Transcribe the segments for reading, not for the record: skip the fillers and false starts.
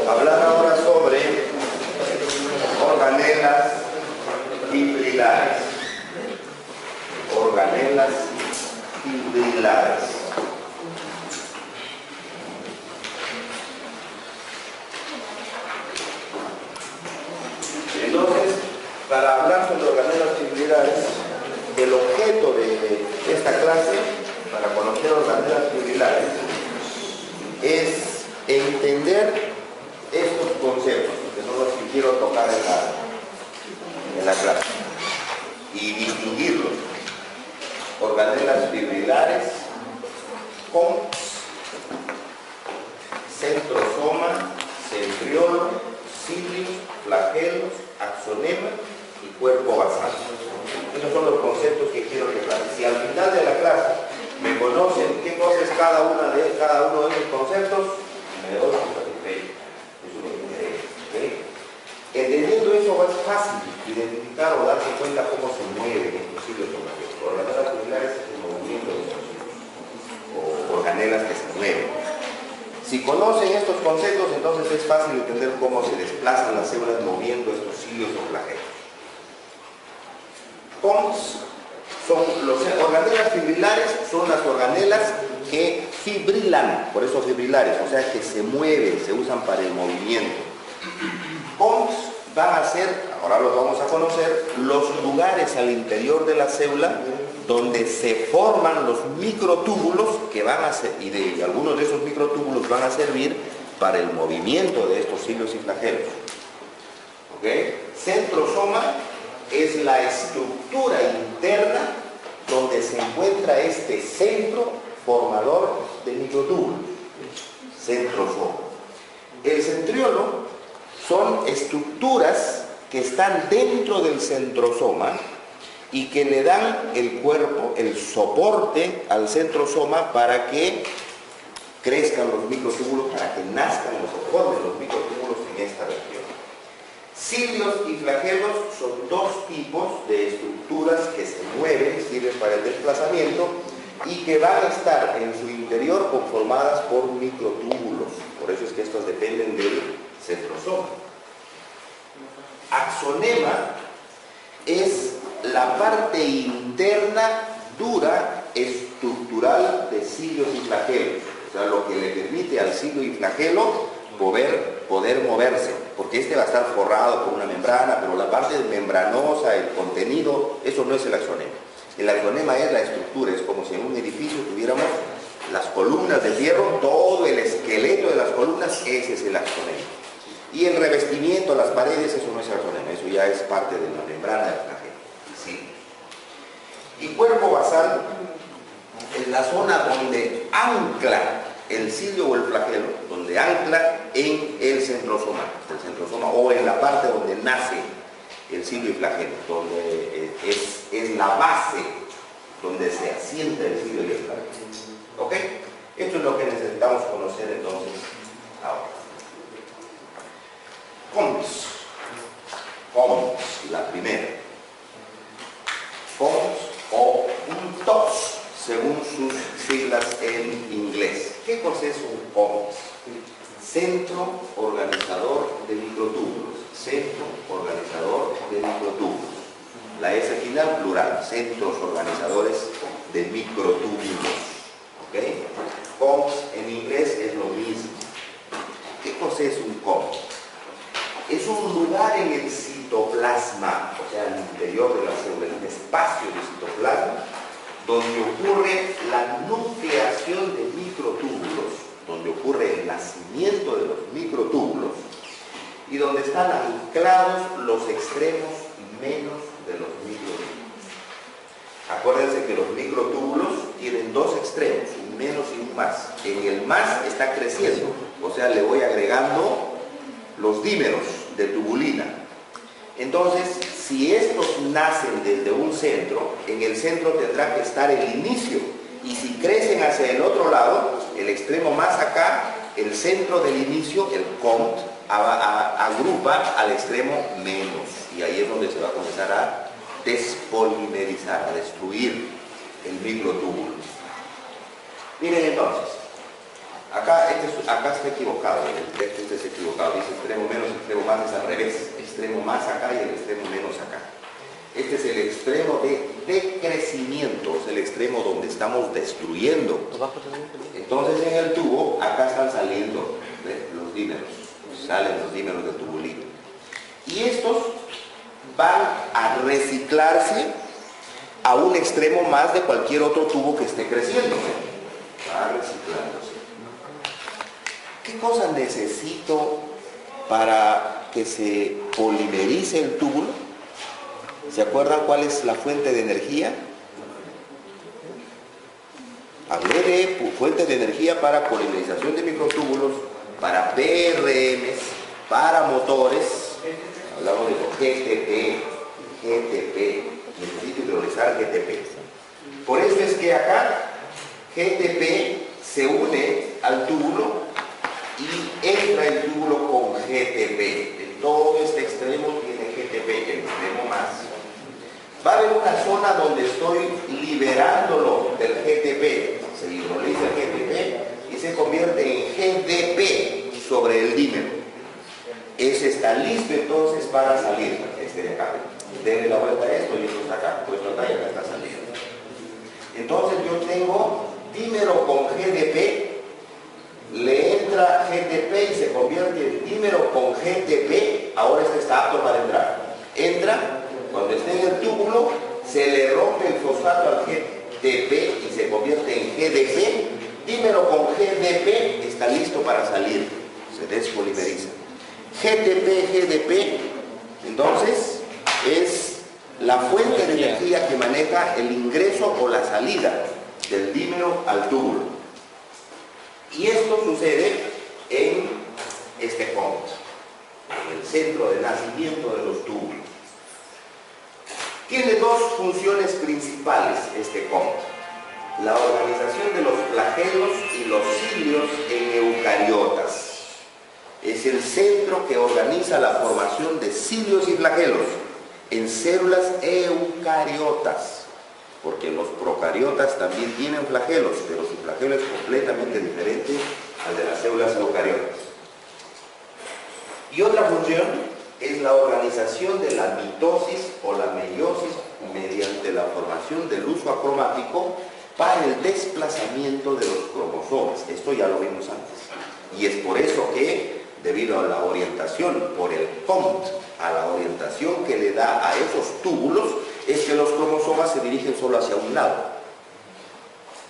hablar ahora sobre organelas fibrilares. Organelas fibrilares. Entonces, para hablar sobre organelas fibrilares, el objeto de esta clase, para conocer organelas fibrilares, es entender estos conceptos, que son los que quiero tocar en la clase, y distinguirlos. Organelas fibrilares con centrosoma, centriolo, cilios, flagelos, axonema y cuerpo basal. Esos son los conceptos que quiero que aclaren. Si al final de la clase me conocen qué cosa es cada uno de esos conceptos, me doy satisfecho. Eso es lo que me interesa. ¿Okay? Entendiendo eso es fácil identificar o darse cuenta cómo se mueven estos cilios organelas. Organelas fibrilares es el movimiento de estos cilios o organelas que se mueven. Si conocen estos conceptos, entonces es fácil entender cómo se desplazan las células moviendo estos cilios o flagelos. Organelas fibrilares son las organelas que fibrilan, por eso fibrilares, o sea que se mueven, se usan para el movimiento. POMS van a ser, ahora los vamos a conocer, los lugares al interior de la célula donde se forman los microtúbulos que van a ser, y algunos de esos microtúbulos van a servir para el movimiento de estos cilios y flagelos. ¿Okay? Centrosoma es la estructura interna donde se encuentra este centro formador de microtúbulos. Centrosoma. El centriolo son estructuras que están dentro del centrosoma y que le dan el cuerpo, el soporte al centrosoma para que crezcan los microtúbulos, para que nazcan o se formen los microtúbulos en esta región. Cilios y flagelos son dos tipos de estructuras que se mueven, sirven para el desplazamiento y que van a estar en su interior conformadas por microtúbulos. Por eso es que estos dependen del centrosoma. Axonema es la parte interna dura estructural de cilios y flagelos, o sea, lo que le permite al cilio y flagelo poder moverse, porque este va a estar forrado por una membrana, pero la parte membranosa, el contenido, eso no es el axonema. El axonema es la estructura, es como si en un edificio tuviéramos las columnas de hierro, todo el esqueleto de las columnas, ese es el axonema. Y el revestimiento, las paredes, eso no es axonema, eso ya es parte de la membrana del flagelo. Sí. Y cuerpo basal es la zona donde ancla el cilio o el flagelo, donde ancla en el centrosoma o en la parte donde nace el cilio y flagelo, donde es la base donde se asienta el cilio y el flagelo. ¿Ok? Esto es lo que necesitamos conocer entonces ahora. POMS, la primera. POMS o un TOPS, según sus siglas en inglés. ¿Qué cosa es un POMS? Centro Organizador de Microtúbulos. Centro Organizador de Microtúbulos. La S final plural, centros organizadores de microtúbulos. ¿Ok? POMS en inglés es lo mismo. ¿Qué cosa es un POMS? Es un lugar en el citoplasma, o sea, al interior de la célula, un espacio de citoplasma, donde ocurre la nucleación de microtúbulos, donde ocurre el nacimiento de los microtúbulos y donde están anclados los extremos menos de los microtúbulos. Acuérdense que los microtúbulos tienen dos extremos, un menos y un más. En el más está creciendo, o sea, le voy agregando los dímeros de tubulina. Entonces, si estos nacen desde un centro, en el centro tendrá que estar el inicio, y si crecen hacia el otro lado, el extremo más acá, el centro del inicio, el COMT, agrupa al extremo menos, y ahí es donde se va a comenzar a despolimerizar, a destruir el microtúbulo. Miren entonces, Acá está equivocado, el texto este es equivocado, dice extremo menos, extremo más, es al revés, extremo más acá y el extremo menos acá. Este es el extremo de decrecimiento, es el extremo donde estamos destruyendo. Entonces en el tubo, acá están saliendo los dímeros, salen los dímeros del tubulito. Y estos van a reciclarse a un extremo más de cualquier otro tubo que esté creciendo. Va reciclándose. ¿Qué cosa necesito para que se polimerice el túbulo? ¿Se acuerdan cuál es la fuente de energía? Hablé de fuente de energía para polimerización de microtúbulos, para PRMs, para motores. Hablamos de GTP, necesito hidrolizar GTP. Por eso es que acá GTP se une al túbulo y entra el túbulo con GTP. En todo este extremo tiene GTP, el extremo más. Va a haber una zona donde estoy liberándolo del GTP. Se hidroliza el GTP y se convierte en GDP sobre el dímero. Ese está listo entonces para salir, este de acá. Denle la vuelta a esto y esto está acá, puesto acá y acá está saliendo. Entonces yo tengo dímero con GDP, le entra GTP y se convierte en dímero con GTP. Ahora este está apto para entrar. Entra, cuando esté en el túbulo, se le rompe el fosfato al GTP y se convierte en GDP. Dímero con GDP está listo para salir, se despolimeriza. GTP, entonces, es la fuente de energía que maneja el ingreso o la salida del dímero al túbulo. Y esto sucede en este punto, en el centro de nacimiento de los túbulos. Tiene dos funciones principales este punto: la organización de los flagelos y los cilios en eucariotas. Es el centro que organiza la formación de cilios y flagelos en células eucariotas, porque los procariotas también tienen flagelos, pero su flagelo es completamente diferente al de las células eucariotas. Y otra función es la organización de la mitosis o la meiosis mediante la formación del uso acromático para el desplazamiento de los cromosomas. Esto ya lo vimos antes. Y es por eso que, debido a la orientación por el COMT, a la orientación que le da a esos túbulos, es que los cromosomas se dirigen solo hacia un lado.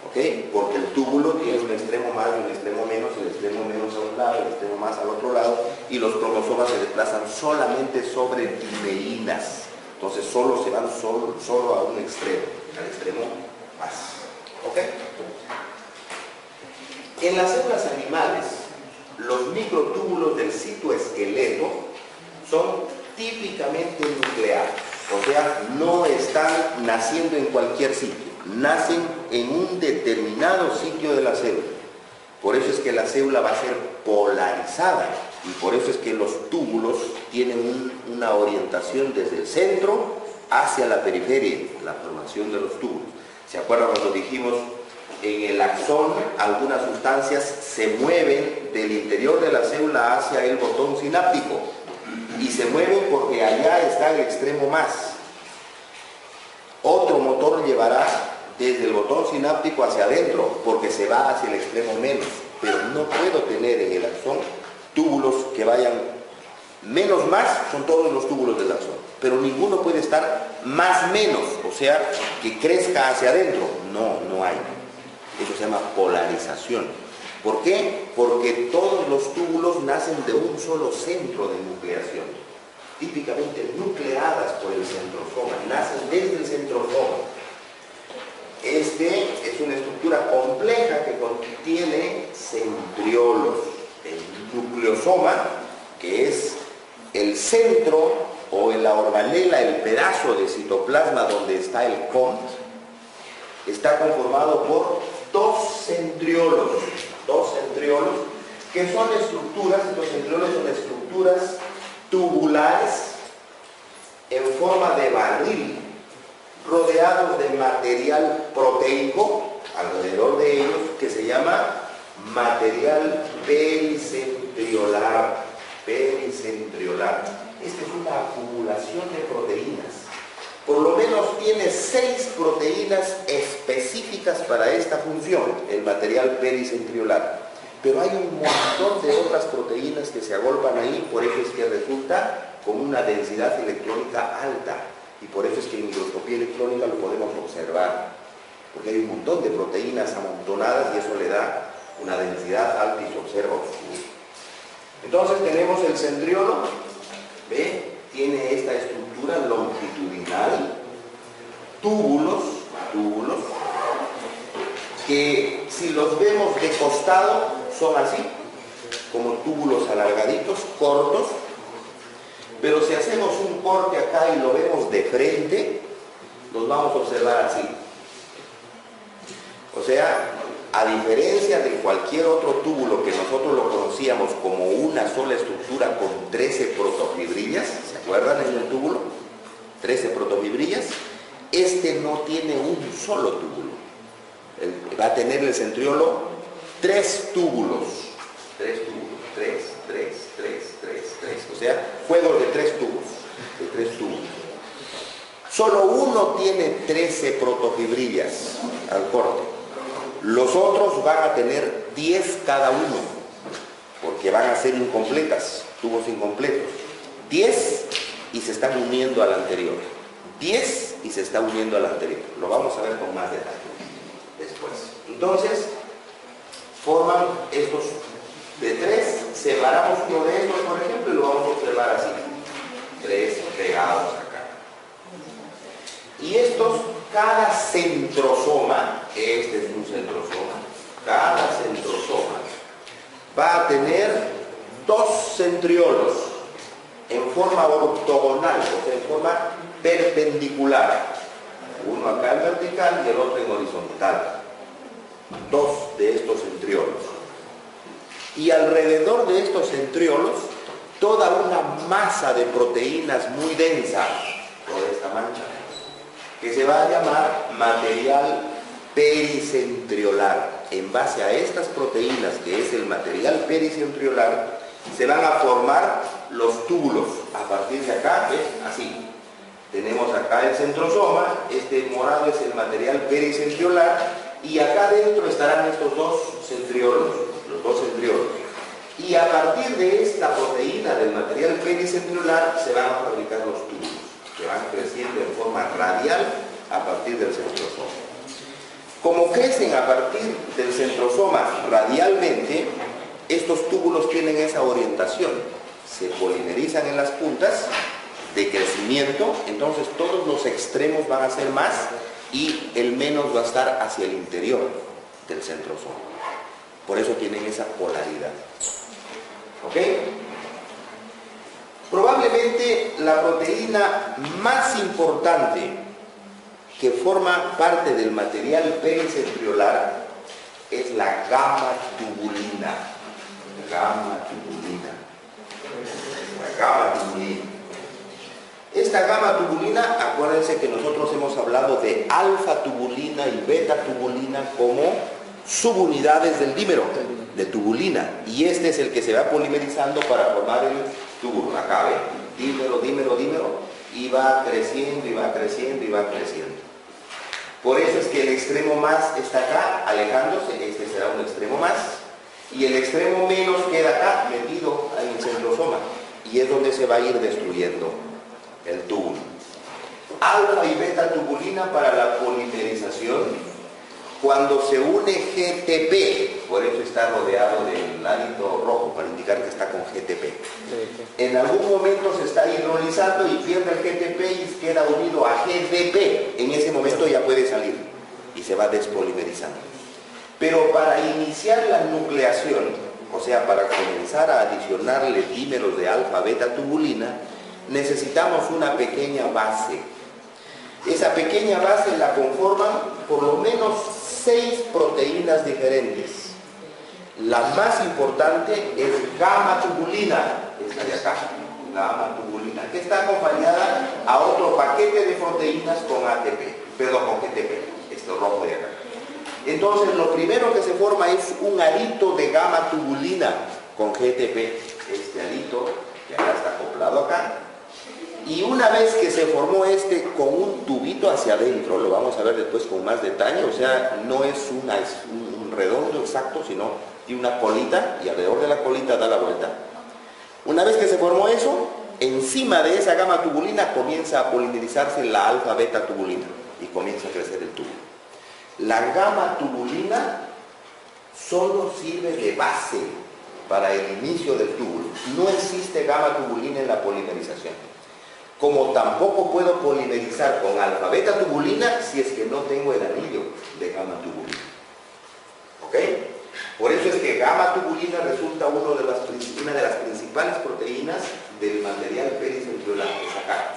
¿Ok? Porque el túbulo tiene un extremo más y un extremo menos, el extremo menos a un lado, el extremo más al otro lado, y los cromosomas se desplazan solamente sobre dimeínas. Entonces solo se van solo a un extremo, al extremo más. ¿Ok? En las células animales, los microtúbulos del citoesqueleto son típicamente nucleados, o sea, no están naciendo en cualquier sitio, nacen en un determinado sitio de la célula. Por eso es que la célula va a ser polarizada y por eso es que los túbulos tienen una orientación desde el centro hacia la periferia, la formación de los túbulos. ¿Se acuerdan cuando dijimos en el axón algunas sustancias se mueven del interior de la célula hacia el botón sináptico? Y se mueven porque allá está el extremo más. Otro motor llevará desde el botón sináptico hacia adentro porque se va hacia el extremo menos. Pero no puedo tener en el axón túbulos que vayan menos más, son todos los túbulos del axón. Pero ninguno puede estar más menos, o sea, que crezca hacia adentro. No hay. Eso se llama polarización. ¿Por qué? Porque todos los túbulos nacen de un solo centro de nucleación, típicamente nucleadas por el centrosoma, nacen desde el centrosoma. Este es una estructura compleja que contiene centriolos. El nucleosoma, que es el centro o en la organela, el pedazo de citoplasma donde está el COMT, está conformado por dos centriolos, que son estructuras, los centriolos son estructuras tubulares en forma de barril, rodeados de material proteico alrededor de ellos, que se llama material pericentriolar. Pericentriolar. Esta es una acumulación de proteínas. Por lo menos tiene 6 proteínas específicas para esta función, el material pericentriolar. Pero hay un montón de otras proteínas que se agolpan ahí, por eso es que resulta con una densidad electrónica alta. Y por eso es que en microscopía electrónica lo podemos observar. Porque hay un montón de proteínas amontonadas y eso le da una densidad alta y se observa oscuro. Entonces tenemos el centriolo, ¿ve? Tiene esta estructura longitudinal, túbulos, que si los vemos de costado son así, como túbulos alargaditos, cortos, pero si hacemos un corte acá y lo vemos de frente, los vamos a observar así. O sea, a diferencia de cualquier otro túbulo que nosotros lo conocíamos como una sola estructura con 13 protofibrillas, ¿se acuerdan en el túbulo? 13 protofibrillas. Este no tiene un solo túbulo. Va a tener el centriolo 3 túbulos. 3 túbulos. 3. O sea, juegos de 3 tubos. Solo uno tiene 13 protofibrillas al corte. Los otros van a tener 10 cada uno, porque van a ser incompletas, tubos incompletos. 10 y se están uniendo al anterior. 10 y se está uniendo al anterior. Lo vamos a ver con más detalle después. Entonces, forman estos de 3, separamos uno de estos, por ejemplo, y lo vamos a observar así. 3 pegados acá. Y estos, cada centrosoma, este es un centrosoma, cada centrosoma va a tener 2 centriolos en forma ortogonal, o sea, en forma perpendicular. Uno acá en vertical y el otro en horizontal. 2 de estos centriolos. Y alrededor de estos centriolos, toda una masa de proteínas muy densa, toda esta mancha, que se va a llamar material pericentriolar. En base a estas proteínas, que es el material pericentriolar, se van a formar los túbulos. A partir de acá, ¿ves? Así. Tenemos acá el centrosoma, este morado es el material pericentriolar, y acá dentro estarán estos 2 centriolos, los 2 centriolos. Y a partir de esta proteína del material pericentriolar se van a fabricar los túbulos, que van creciendo en forma radial a partir del centrosoma. Como crecen a partir del centrosoma radialmente, estos túbulos tienen esa orientación, se polimerizan en las puntas de crecimiento, entonces todos los extremos van a ser más y el menos va a estar hacia el interior del centrosoma. Por eso tienen esa polaridad. ¿Ok? Probablemente la proteína más importante que forma parte del material pericentriolar es la gamma tubulina. La gamma tubulina. Esta gamma tubulina, acuérdense que nosotros hemos hablado de alfa tubulina y beta tubulina como subunidades del dímero de tubulina, y este es el que se va polimerizando para formar el túbulo. Acá, ¿ve? Dímero, y va creciendo, y va creciendo, y va creciendo. Por eso es que el extremo más está acá, alejándose, este será un extremo más, y el extremo menos queda acá, metido en el centrosoma, y es donde se va a ir destruyendo el túbulo. Alfa y beta tubulina para la polimerización. Cuando se une GTP, por eso está rodeado del ladito rojo, para indicar que está con GTP. En algún momento se está hidrolizando y pierde el GTP y queda unido a GDP. En ese momento ya puede salir y se va despolimerizando. Pero para iniciar la nucleación, o sea, para comenzar a adicionarle dímeros de alfa, beta tubulina, necesitamos una pequeña base. Esa pequeña base la conforman por lo menos 6 proteínas diferentes. La más importante es gamma tubulina, esta de acá, gamma tubulina, que está acompañada a otro paquete de proteínas con ATP, perdón, con GTP, esto rojo de acá. Entonces, lo primero que se forma es un arito de gamma tubulina con GTP. Este arito, que acá está acoplado acá. Y una vez que se formó este con un tubito hacia adentro, lo vamos a ver después con más detalle, o sea, no es un redondo exacto, sino tiene una colita y alrededor de la colita da la vuelta. Una vez que se formó eso, encima de esa gamma tubulina comienza a polimerizarse la alfa-beta tubulina y comienza a crecer el tubo. La gamma tubulina solo sirve de base para el inicio del túbulo. No existe gamma tubulina en la polimerización. Como tampoco puedo polimerizar con alfa-beta tubulina si es que no tengo el anillo de gamma tubulina. ¿Ok? Por eso es que gamma tubulina resulta una de las principales proteínas del material pericentriolar, que es acá,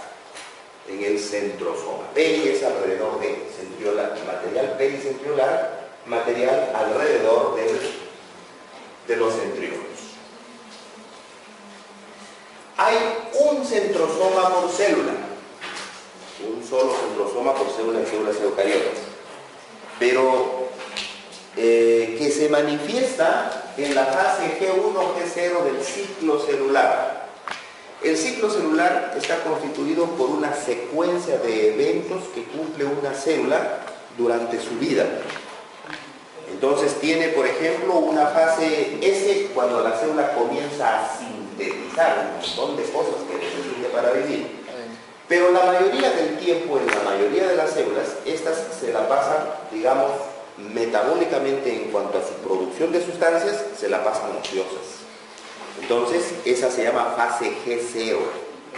en el centrosoma. Peri es alrededor de centriolar, material pericentriolar, material alrededor de los centriolos. Hay un centrosoma por célula, un solo centrosoma por célula en células eucariotas, pero que se manifiesta en la fase G1, G0 del ciclo celular. El ciclo celular está constituido por una secuencia de eventos que cumple una célula durante su vida. Entonces tiene, por ejemplo, una fase S cuando la célula comienza a sintetizar un montón de cosas que necesita para vivir. Pero la mayoría del tiempo, en la mayoría de las células, estas se la pasan, digamos, metabólicamente en cuanto a su producción de sustancias, se la pasan ociosas. Entonces, esa se llama fase G0.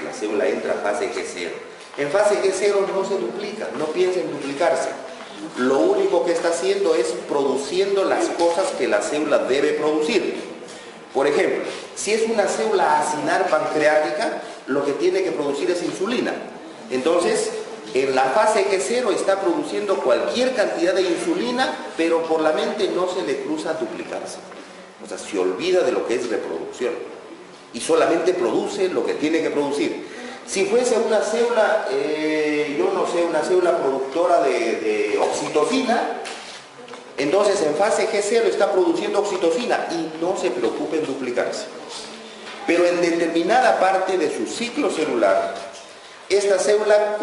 La célula entra a fase G0. En fase G0 no se duplica, no piensa en duplicarse. Lo único que está haciendo es produciendo las cosas que la célula debe producir. Por ejemplo, si es una célula acinar pancreática, lo que tiene que producir es insulina. Entonces, en la fase G0 está produciendo cualquier cantidad de insulina, pero por la mente no se le cruza duplicarse. O sea, se olvida de lo que es reproducción y solamente produce lo que tiene que producir. Si fuese una célula, yo no sé, una célula productora de oxitocina, entonces en fase G0 está produciendo oxitocina y no se preocupe en duplicarse. Pero en determinada parte de su ciclo celular, esta célula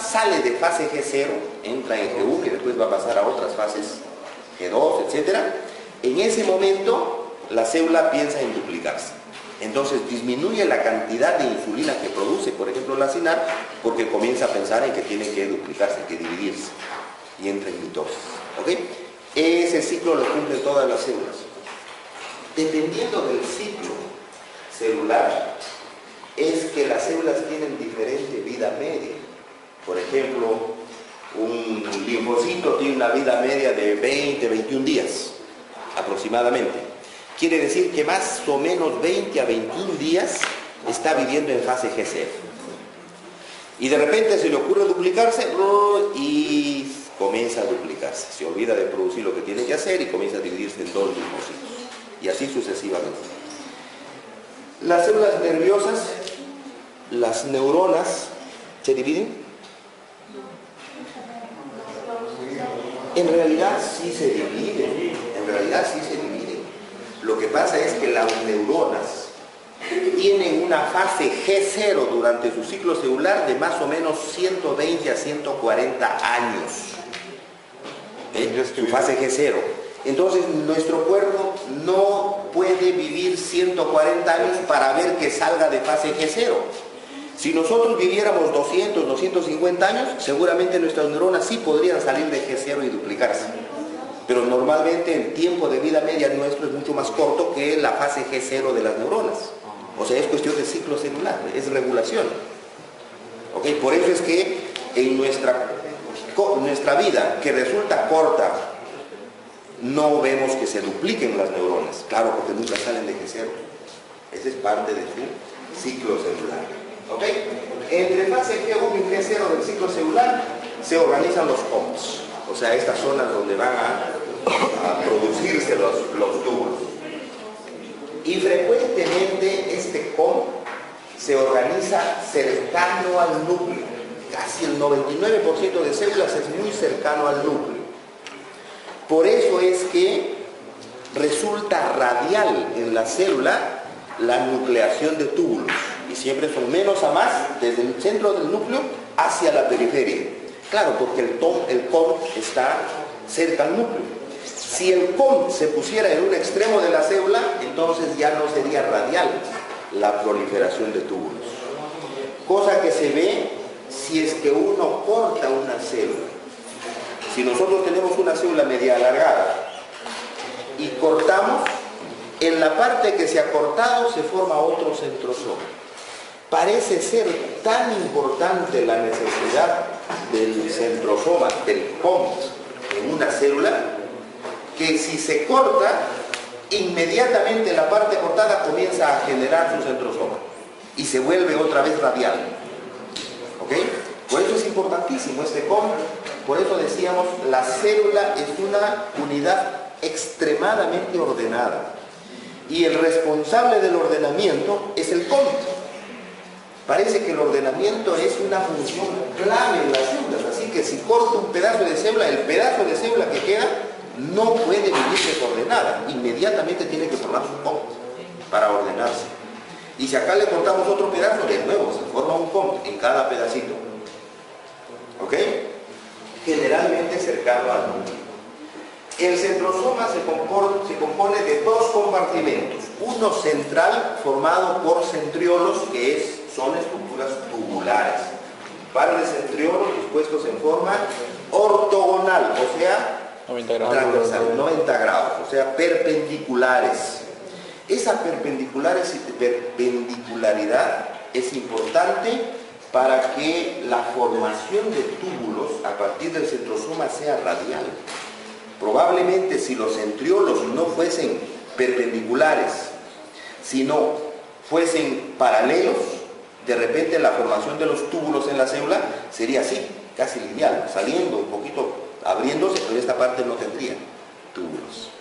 sale de fase G0, entra en G1 y después va a pasar a otras fases, G2, etc. En ese momento, la célula piensa en duplicarse. Entonces disminuye la cantidad de insulina que produce, por ejemplo, la acinar, porque comienza a pensar en que tiene que duplicarse, que dividirse, y entra en mitosis. ¿Ok? Ese ciclo lo cumplen todas las células. Dependiendo del ciclo celular, es que las células tienen diferente vida media. Por ejemplo, un linfocito tiene una vida media de 20, 21 días, aproximadamente. Quiere decir que más o menos 20 a 21 días está viviendo en fase G0. Y de repente se le ocurre duplicarse y comienza a duplicarse. Se olvida de producir lo que tiene que hacer y comienza a dividirse en dos linfocitos. Y así sucesivamente. Las células nerviosas, las neuronas, ¿se dividen? En realidad sí se dividen. En realidad sí se dividen. Lo que pasa es que las neuronas tienen una fase G0 durante su ciclo celular de más o menos 120 a 140 años. Su fase G0. Entonces nuestro cuerpo no puede vivir 140 años para ver que salga de fase G0. Si nosotros viviéramos 200, 250 años, seguramente nuestras neuronas sí podrían salir de G0 y duplicarse. Pero normalmente el tiempo de vida media nuestro es mucho más corto que la fase G0 de las neuronas. O sea, es cuestión de ciclo celular, es regulación. ¿Ok? Por eso es que en nuestra vida, que resulta corta, no vemos que se dupliquen las neuronas. Claro, porque nunca salen de G0. Esa es parte de su ciclo celular. ¿Ok? Entre fase G1 y G0 del ciclo celular se organizan los COMs. O sea, estas zonas donde van a producirse los túbulos. Y frecuentemente este COM se organiza cercano al núcleo. Casi el 99% de células es muy cercano al núcleo. Por eso es que resulta radial en la célula la nucleación de túbulos, y siempre son menos a más desde el centro del núcleo hacia la periferia. Claro, porque el COM está cerca al núcleo. Si el COM se pusiera en un extremo de la célula, entonces ya no sería radial la proliferación de túbulos. Cosa que se ve si es que uno corta una célula. Si nosotros tenemos una célula media alargada y cortamos, en la parte que se ha cortado se forma otro centrosoma. Parece ser tan importante la necesidad del centrosoma, del COM, en una célula, que si se corta, inmediatamente la parte cortada comienza a generar su centrosoma y se vuelve otra vez radial. ¿Ok? Por eso es importantísimo este COM. Por eso decíamos, la célula es una unidad extremadamente ordenada. Y el responsable del ordenamiento es el COM. Parece que el ordenamiento es una función clave en las células. Así que si corto un pedazo de célula, el pedazo de célula que queda no puede vivir desordenada. Inmediatamente tiene que formar su COM para ordenarse. Y si acá le cortamos otro pedazo, de nuevo se forma un COM en cada pedacito. ¿Ok? Generalmente cercano al núcleo. El centrosoma se compone de dos compartimentos. Uno central formado por centriolos, que son estructuras tubulares. Par de centriolos dispuestos en forma ortogonal, o sea, 90 grados. transversal, 90 grados, o sea, perpendiculares. Esa perpendicularidad es importante para que la formación de túbulos a partir del centrosoma sea radial. Probablemente si los centriolos no fuesen perpendiculares, sino fuesen paralelos, de repente la formación de los túbulos en la célula sería así, casi lineal, saliendo un poquito, abriéndose, pero esta parte no tendría túbulos.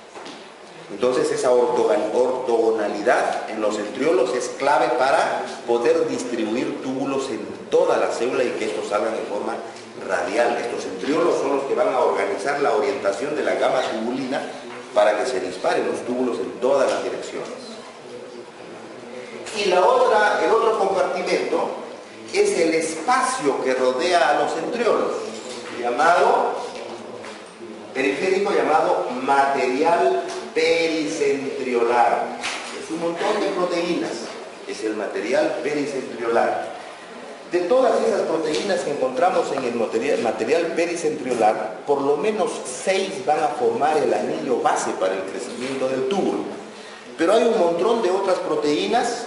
Entonces esa ortogonalidad en los centriolos es clave para poder distribuir túbulos en toda la célula y que estos salgan en forma radial. Estos centriolos son los que van a organizar la orientación de la gama tubulina para que se disparen los túbulos en todas las direcciones. Y el otro compartimento es el espacio que rodea a los centriolos, periférico, llamado material pericentriolar. Es un montón de proteínas, es el material pericentriolar. De todas esas proteínas que encontramos en el material pericentriolar, por lo menos 6 van a formar el anillo base para el crecimiento del túbulo. Pero hay un montón de otras proteínas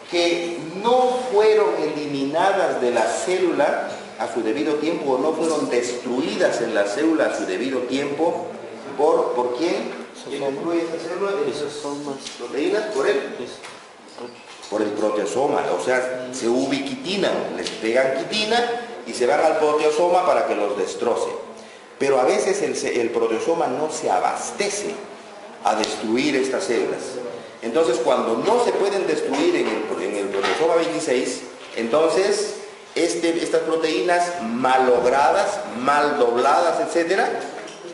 que no fueron eliminadas de la célula a su debido tiempo, o no fueron destruidas en la célula a su debido tiempo. ¿Por quién? ¿Quién destruye esta célula? Esas proteínas por el proteasoma. O sea, se ubiquitinan, les pegan quitina y se van al proteasoma para que los destroce. Pero a veces el proteasoma no se abastece a destruir estas células. Entonces, cuando no se pueden destruir en el proteasoma 26, entonces estas proteínas malogradas, mal dobladas, etcétera,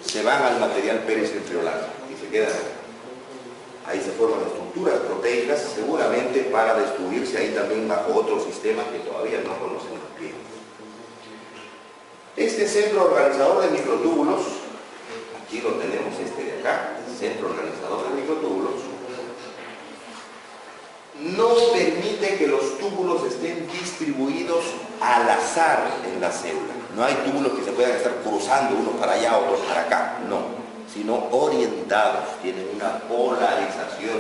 se van al material pericentriolar y se quedan ahí. Se forman estructuras proteicas, seguramente para destruirse ahí también bajo otro sistema que todavía no conocemos bien. Este centro organizador de microtúbulos, aquí lo tenemos, este de acá, centro organizador de microtúbulos, no permite que los túbulos estén distribuidos al azar en la célula. No hay túbulos que se puedan estar cruzando unos para allá, otros para acá, no, sino orientados, tienen una polarización.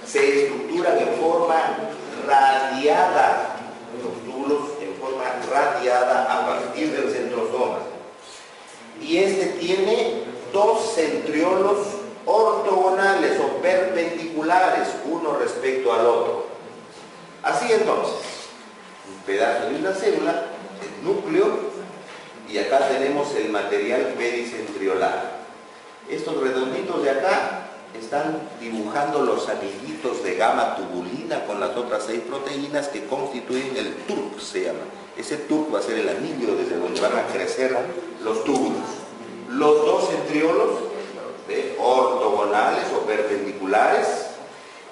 Se estructuran en forma radiada, los túbulos en forma radiada a partir del centrosoma. Y este tiene dos centriolos ortogonales o perpendiculares uno respecto al otro. Así entonces, un pedazo de una célula, el núcleo, y acá tenemos el material pericentriolar. Estos redonditos de acá están dibujando los anillitos de gama tubulina con las otras 6 proteínas que constituyen el TURC, se llama. Ese TURC va a ser el anillo desde donde van a crecer los túbulos. Los dos centriolos ortogonales o perpendiculares,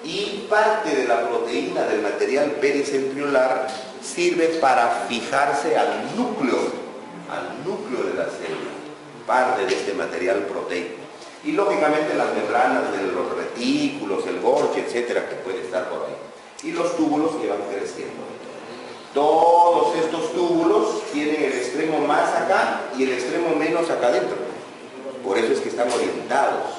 y parte de la proteína del material pericentriolar sirve para fijarse al núcleo de la célula, parte de este material proteico. Y lógicamente las membranas de los retículos, el Golgi, etcétera, que puede estar por ahí. Y los túbulos que van creciendo. Todos estos túbulos tienen el extremo más acá y el extremo menos acá adentro. Por eso es que están orientados.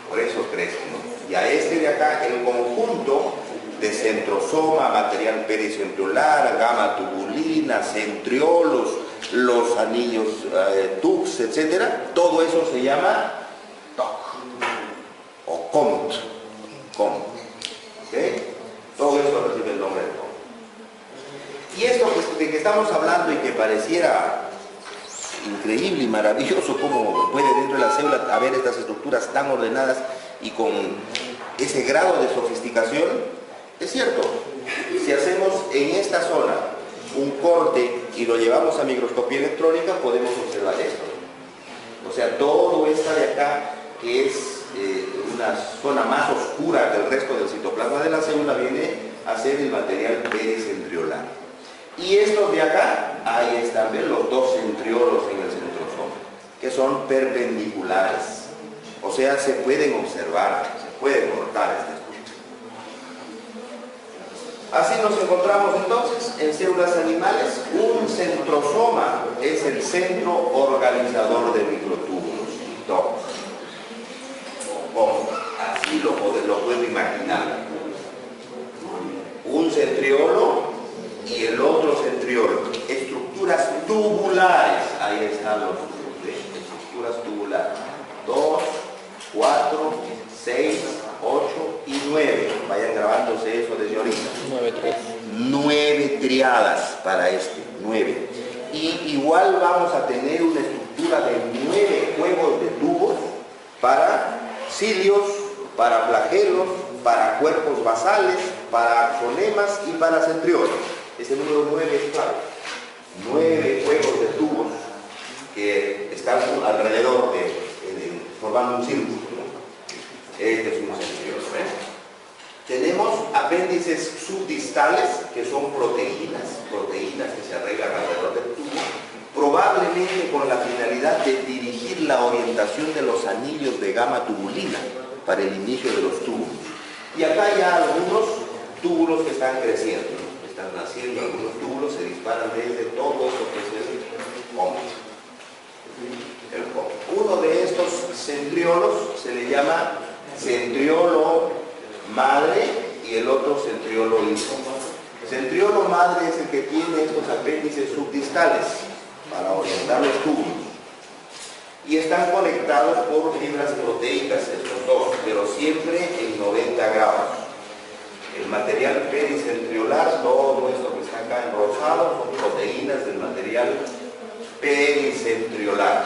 Por eso crecen, ¿no? Y a este de acá, el conjunto de centrosoma, material pericentriolar, gamma tubulina, centriolos, los anillos TUX, etcétera, todo eso se llama TOC o COMT. ¿Okay? Todo eso recibe el nombre de TOC. Y esto de que estamos hablando y que pareciera increíble y maravilloso cómo puede dentro de la célula haber estas estructuras tan ordenadas y con ese grado de sofisticación, es cierto. Si hacemos en esta zona un corte y lo llevamos a microscopía electrónica, podemos observar esto. O sea, todo esta de acá, que es una zona más oscura que el resto del citoplasma de la célula, viene a ser el material pericentriolar. Y estos de acá, ahí están, ¿ven? Los dos centriolos en el centrosoma, que son perpendiculares. O sea, se pueden observar, se puede cortar esta estructura. Así nos encontramos entonces en células animales. Un centrosoma es el centro organizador de microtúbulos. Así lo puedo imaginar. Un centriolo y el otro centriolo. Estructuras tubulares. Ahí están los estructuras tubulares. 2, 4, 6, 8 y 9. Vayan grabándose eso desde ahorita. 9 triadas para este. 9. Y igual vamos a tener una estructura de 9 juegos de tubos para cilios, para flagelos, para cuerpos basales, para axonemas y para centriolos. Ese número 9 es clave. 9 juegos de tubos que están alrededor formando un círculo. Este es un centriolo. Tenemos apéndices subdistales, que son proteínas que se arreglan alrededor del tubo, probablemente con la finalidad de dirigir la orientación de los anillos de gamma tubulina para el inicio de los túbulos. Y acá ya algunos túbulos que están creciendo, están naciendo algunos túbulos, se disparan desde todo eso que es el COMT. Uno de estos centriolos se le llama centriolo madre y el otro centriolo hijo. Centriolo madre es el que tiene estos apéndices subdistales para orientar los túbulos. Y están conectados por fibras proteicas estos dos, pero siempre en 90 grados. El material pericentriolar, todo esto que está acá en rosado, son proteínas del material pericentriolar.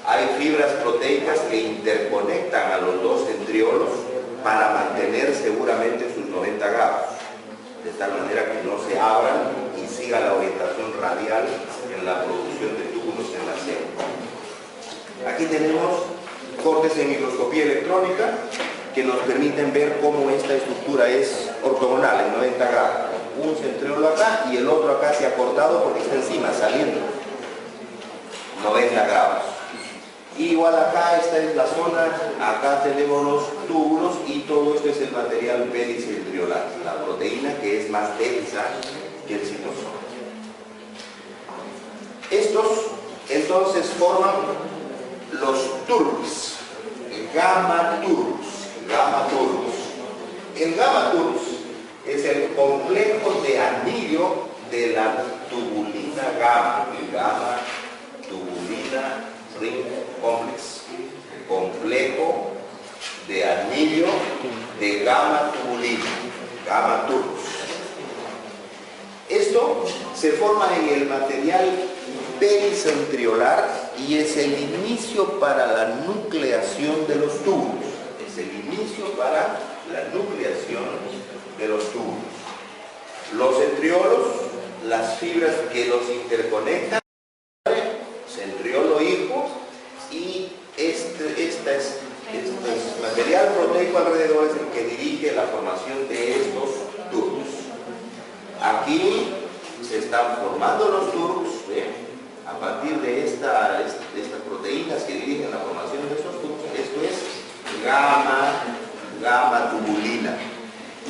Hay fibras proteicas que interconectan a los dos centriolos para mantener seguramente sus 90 grados, de tal manera que no se abran y siga la orientación radial en la producción de túbulos en la célula. Aquí tenemos cortes en microscopía electrónica que nos permiten ver cómo esta estructura es ortogonal en 90 grados. Un centriolo acá y el otro acá se ha cortado porque está encima, saliendo. 90 grados. Y igual acá, esta es la zona, acá tenemos los túbulos y todo esto es el material pericentriolar, la proteína que es más densa que el citosoma. Estos entonces forman los TURBS, gamma TURBS. El gamma TURBS es el complejo de anillo de la tubulina gamma tubulina ring complex, complejo de anillo de gamma tubulina, gamma TURBS. Esto se forma en el material pericentriolar y es el inicio para la nucleación de los túbulos. Es el inicio para la nucleación de los túbulos. Los centriolos, las fibras que los interconectan, centriolo hijo, y esta alrededor es el que dirige la formación de estos tubos. Aquí se están formando los tubos, a partir de estas proteínas que dirigen la formación de estos tubos. Esto es gamma tubulina.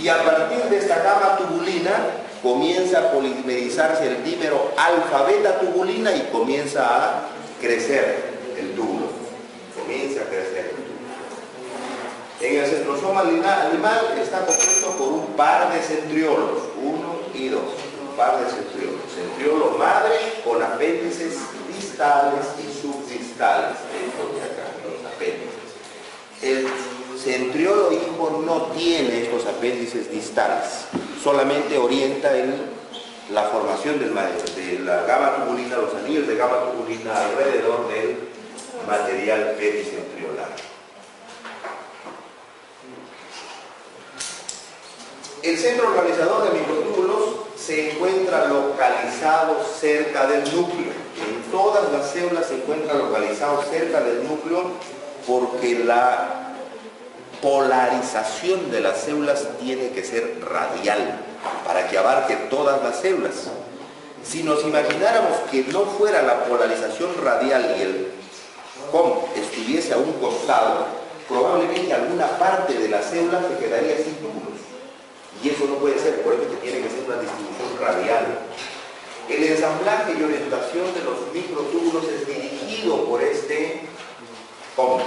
Y a partir de esta gamma tubulina comienza a polimerizarse el dímero alfa-beta tubulina y comienza a crecer el túbulo. Comienza a crecer el túbulo. En el centrosoma animal está compuesto por un par de centriolos, 1 y 2. Un par de centriolos. Centriolo madre con apéndices distales y subdistales. Estos de acá, los apéndices. El centriolo hijo no tiene estos apéndices distales, solamente orienta la formación de la gamma tubulina, los anillos de gamma tubulina alrededor del material pericentriolar. El centro organizador de microtúbulos se encuentra localizado cerca del núcleo. En todas las células se encuentra localizado cerca del núcleo porque la polarización de las células tiene que ser radial para que abarque todas las células. Si nos imagináramos que no fuera la polarización radial y el COM estuviese a un costado, probablemente alguna parte de la célula se quedaría sin túbulos. Y eso no puede ser, por eso que tiene que ser una distribución radial. El ensamblaje y orientación de los microtúbulos es dirigido por este COM.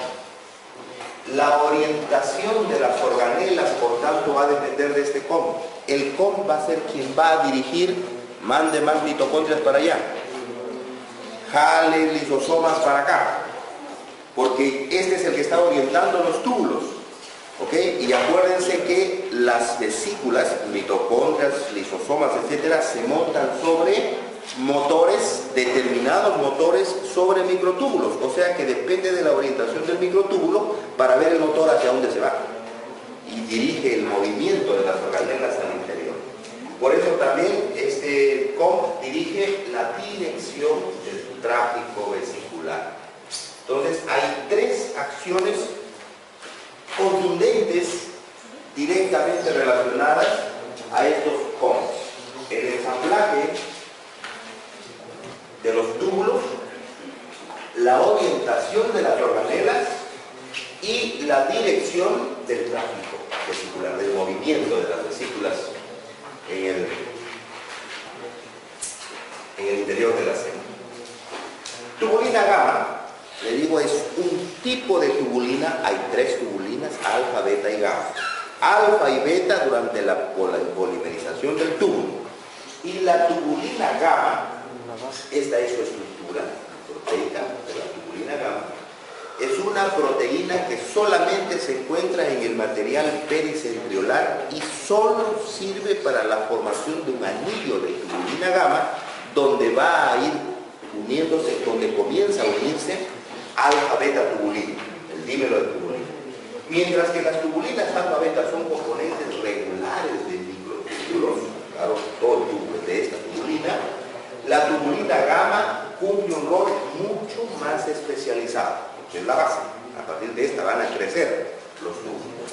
La orientación de las organelas, por tanto, va a depender de este COM. El COM va a ser quien va a dirigir, mande más mitocondrias para allá, jale lisosomas para acá, porque este es el que está orientando los túbulos. ¿Ok? Y acuérdense que las vesículas, mitocondrias, lisosomas, etcétera, se montan sobre motores, determinados motores sobre microtúbulos, o sea que depende de la orientación del microtúbulo para ver el motor hacia dónde se va y dirige el movimiento de las organelas al interior. Por eso también este COM dirige la dirección del tráfico vesicular. Entonces hay tres acciones contundentes directamente relacionadas a estos COMs: el ensamblaje de los túbulos, la orientación de las organelas y la dirección del tráfico vesicular, del movimiento de las vesículas en el interior de la célula. Tubulina gamma, le digo, es un tipo de tubulina. Hay tres tubulinas, alfa, beta y gamma. Alfa y beta durante la polimerización del túbulo. Y la tubulina gamma, esta es su estructura proteica de la tubulina gamma, es una proteína que solamente se encuentra en el material pericentriolar y solo sirve para la formación de un anillo de tubulina gamma, donde va a ir uniéndose, donde comienza a unirse alfa-beta tubulina, el dímero de tubulina. Mientras que las tubulinas alfa-beta son componentes regulares de microtúbulos, claro, todo el túbulo de esta tubulina, la tubulina gamma cumple un rol mucho más especializado, que es la base. A partir de esta van a crecer los túbulos.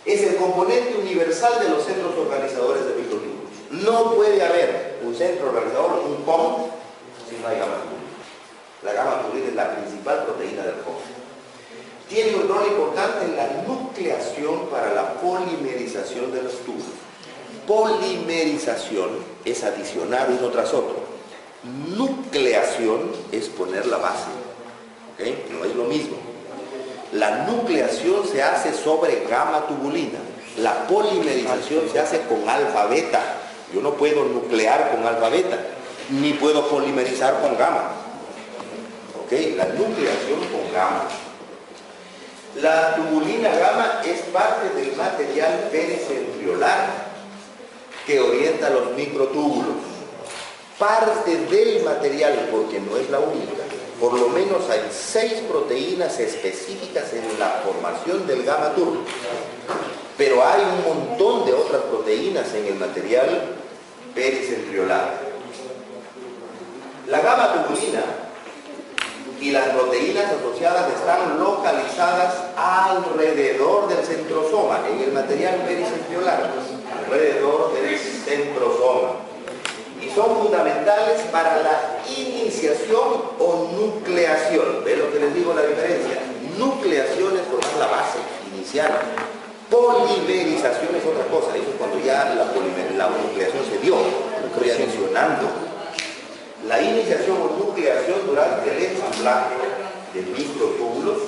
Es el componente universal de los centros organizadores de microtúbulos. No puede haber un centro organizador, un COM, si no hay gamma tubulina. La gamma tubulina es la principal proteína del COM. Tiene un rol importante en la nucleación para la polimerización de los túbulos. Polimerización es adicionar uno tras otro. Nucleación es poner la base. ¿Okay? No es lo mismo. La nucleación se hace sobre gamma tubulina. La polimerización se hace con alfa beta. Yo no puedo nuclear con alfa beta, ni puedo polimerizar con gamma. ¿Okay? La nucleación con gamma. La tubulina gamma es parte del material pericentriolar que orienta los microtúbulos. Parte del material, porque no es la única. Por lo menos hay 6 proteínas específicas en la formación del gamma turbo. Pero hay un montón de otras proteínas en el material pericentriolar. La gamma tubulina y las proteínas asociadas están localizadas alrededor del centrosoma, en el material pericentriolar, alrededor del centrosoma. Y son fundamentales para la iniciación o nucleación. ¿Ven lo que les digo la diferencia? Nucleación es formar la base inicial. Polimerización es otra cosa. Eso es cuando ya la nucleación se dio. Estoy adicionando. La iniciación o nucleación durante el ensamblaje de microtúbulos,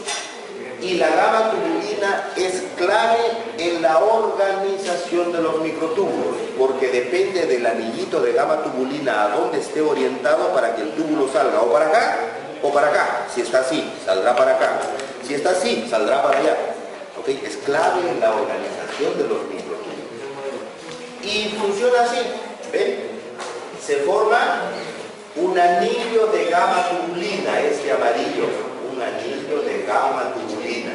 y la gamma tubulina es clave en la organización de los microtúbulos, porque depende del anillito de gamma tubulina a dónde esté orientado para que el túbulo salga o para acá o para acá. Si está así, saldrá para acá. Si está así, saldrá para allá. ¿Okay? Es clave en la organización de los microtúbulos. Y funciona así. ¿Ven? Se forma un anillo de gamma tubulina, este amarillo, un anillo de gamma tubulina.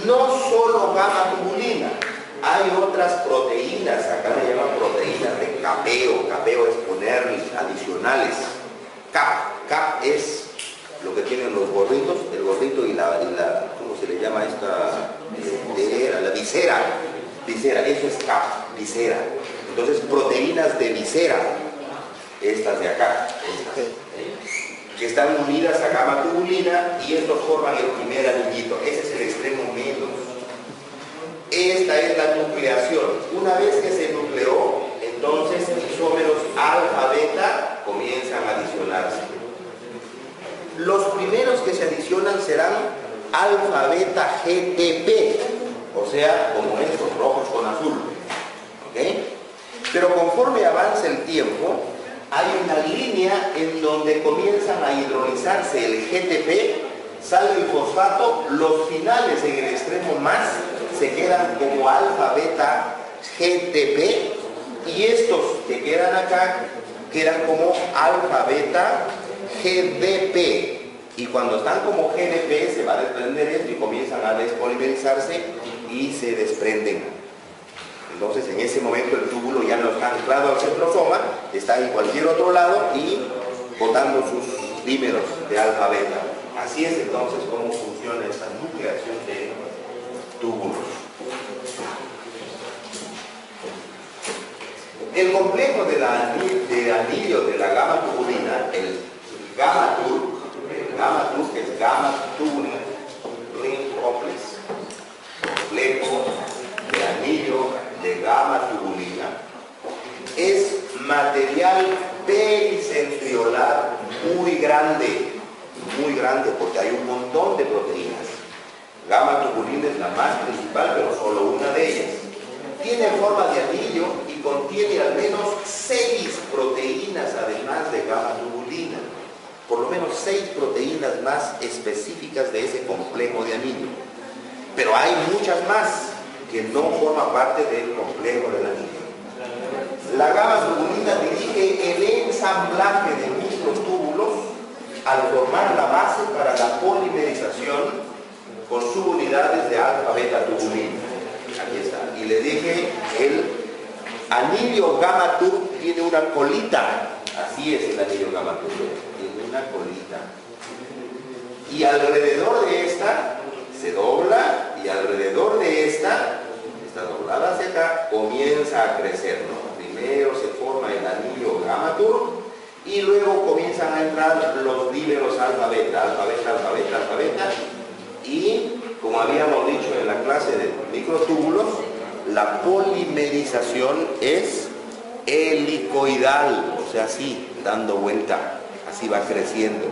No solo gamma tubulina, hay otras proteínas, acá le llaman proteínas de capeo. Capeo es poner adicionales. Cap es lo que tienen los gorditos, el gordito y la ¿cómo se le llama esta? La visera. Visera, eso es cap, visera. Entonces, proteínas de visera, estas de acá, que están unidas a gamma tubulina, y estos forman el primer anillito. Ese es el extremo menos. Esta es la nucleación. Una vez que se nucleó, entonces isómeros alfa, beta comienzan a adicionarse. Los primeros que se adicionan serán alfa, beta, GTP, o sea, como estos, rojos con azul. ¿Ok? Pero conforme avanza el tiempo, hay una línea en donde comienzan a hidrolizarse el GTP, sale el fosfato, los finales en el extremo más se quedan como alfa, beta, GTP, y estos que quedan acá quedan como alfa, beta, GDP. Y cuando están como GDP se va a desprender esto y comienzan a despolimerizarse y se desprenden. Entonces, en ese momento el túbulo ya no está anclado al centrosoma, está en cualquier otro lado y botando sus dímeros de alfa beta. Así es entonces cómo funciona esta nucleación de túbulos. El complejo de anillo de la gamma tubulina, el gamma tub, que es gamma tubulin ring complex, complejo de anillo de gamma tubulina, es material pericentriolar muy grande, porque hay un montón de proteínas. Gamma tubulina es la más principal, pero solo una de ellas. Tiene forma de anillo y contiene al menos 6 proteínas además de gamma tubulina. Por lo menos 6 proteínas más específicas de ese complejo de anillo. Pero hay muchas más que no forman parte del complejo del anillo. La gamma tubulina dirige el ensamblaje de microtúbulos al formar la base para la polimerización con subunidades de alfa beta tubulina. Aquí está. Y le dije, el anillo gamma tub tiene una colita. Así es el anillo gamma tub. Tiene una colita. Y alrededor de esta se dobla, y alrededor de esta doblada hacia acá, comienza a crecer, ¿no? Primero se forma el anillo gamma tub y luego comienzan a entrar los dímeros alfa beta, alfa beta, alfa beta, alfa beta, y como habíamos dicho en la clase de microtúbulos, la polimerización es helicoidal, o sea, así, dando vuelta, así va creciendo.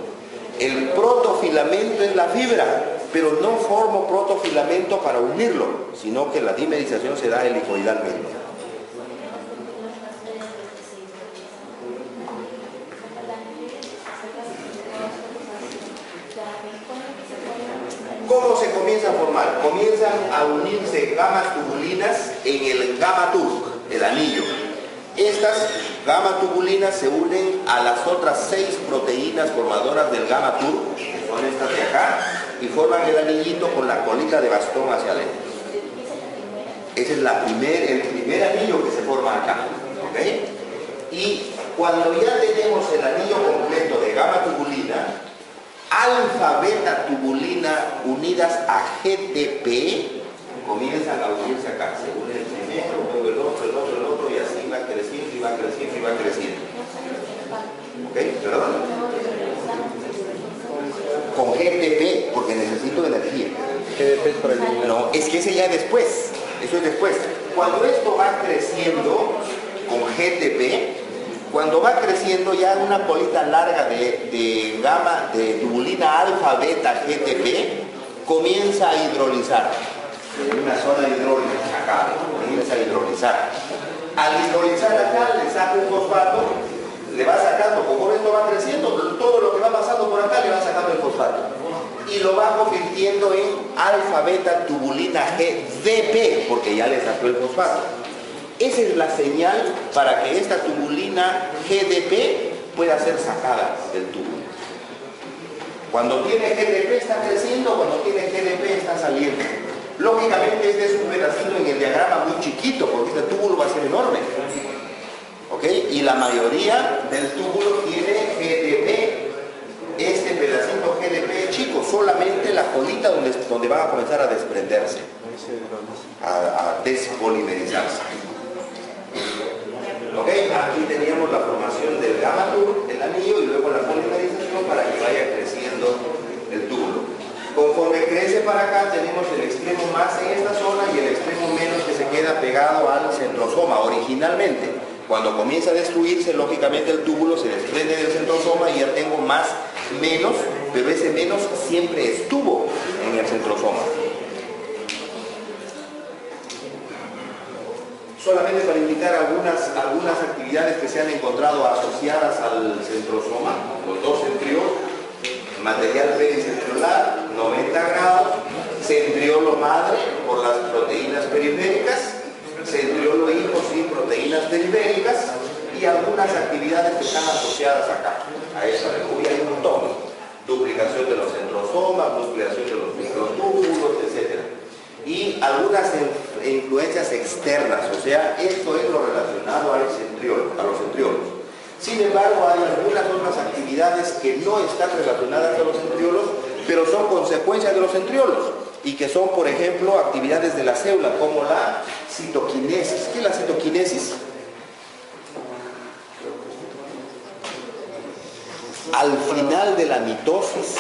El protofilamento es la fibra, pero no formo protofilamento para unirlo, sino que la dimerización se da helicoidalmente. ¿Cómo se comienza a formar? Comienzan a unirse gamas tubulinas en el gamma tub, el anillo. Estas gamma tubulinas se unen a las otras 6 proteínas formadoras del gamma tub, que son estas de acá, y forman el anillito con la colita de bastón hacia adentro. Ese es el primer anillo que se forma acá, ¿ok? Y cuando ya tenemos el anillo completo de gamma tubulina, alfa beta tubulina unidas a GTP comienzan a unirse acá. Se une el primero, luego el otro, el otro, el otro, y así va creciendo y va creciendo y va creciendo. ¿Ok? ¿Perdón? Con GTP, porque necesito energía. GTP es para eliminar. No, es que ese ya después. Eso es después. Cuando esto va creciendo con GTP, cuando va creciendo ya una bolita larga de gamma, de tubulina alfa beta GTP, comienza a hidrolizar. En una zona hidrólica acá, comienza a hidrolizar. Al hidrolizar acá, le saca un fosfato, le va sacando, como esto va creciendo, todo lo que va pasando por acá le va sacando el fosfato. Y lo va convirtiendo en alfa beta tubulina GDP, porque ya le sacó el fosfato. Esa es la señal para que esta tubulina GDP pueda ser sacada del túbulo. Cuando tiene GDP está creciendo, cuando tiene GDP está saliendo. Lógicamente este es un pedacito en el diagrama muy chiquito, porque este túbulo va a ser enorme. ¿Ok? Y la mayoría del túbulo tiene GDP. Este pedacito GDP es chico, solamente la colita donde van a comenzar a desprenderse, a despolimerizarse. ¿Ok? Aquí teníamos la formación del gamma tur, el anillo, y luego la polimerización para que vaya creciendo el túbulo. Conforme crece para acá, tenemos el extremo más en esta zona y el extremo menos que se queda pegado al centrosoma originalmente. Cuando comienza a destruirse, lógicamente el túbulo se desprende del centrosoma y ya tengo más menos, pero ese menos siempre estuvo en el centrosoma. Solamente para indicar algunas actividades que se han encontrado asociadas al centrosoma, los dos centriolos, material pericentriolar, 90 grados, centriolo madre por las proteínas periféricas, centriolo hijo sin proteínas periféricas y algunas actividades que están asociadas acá, a esa recuria hay un montón, duplicación de los centrosomas, duplicación de los microtúbulos, etc. Y algunas influencias externas, o sea, esto es lo relacionado a los centriolos. Sin embargo, hay algunas otras actividades que no están relacionadas a los centriolos, pero son consecuencias de los centriolos y que son, por ejemplo, actividades de la célula, como la citoquinesis. ¿Qué es la citoquinesis? Al final de la mitosis,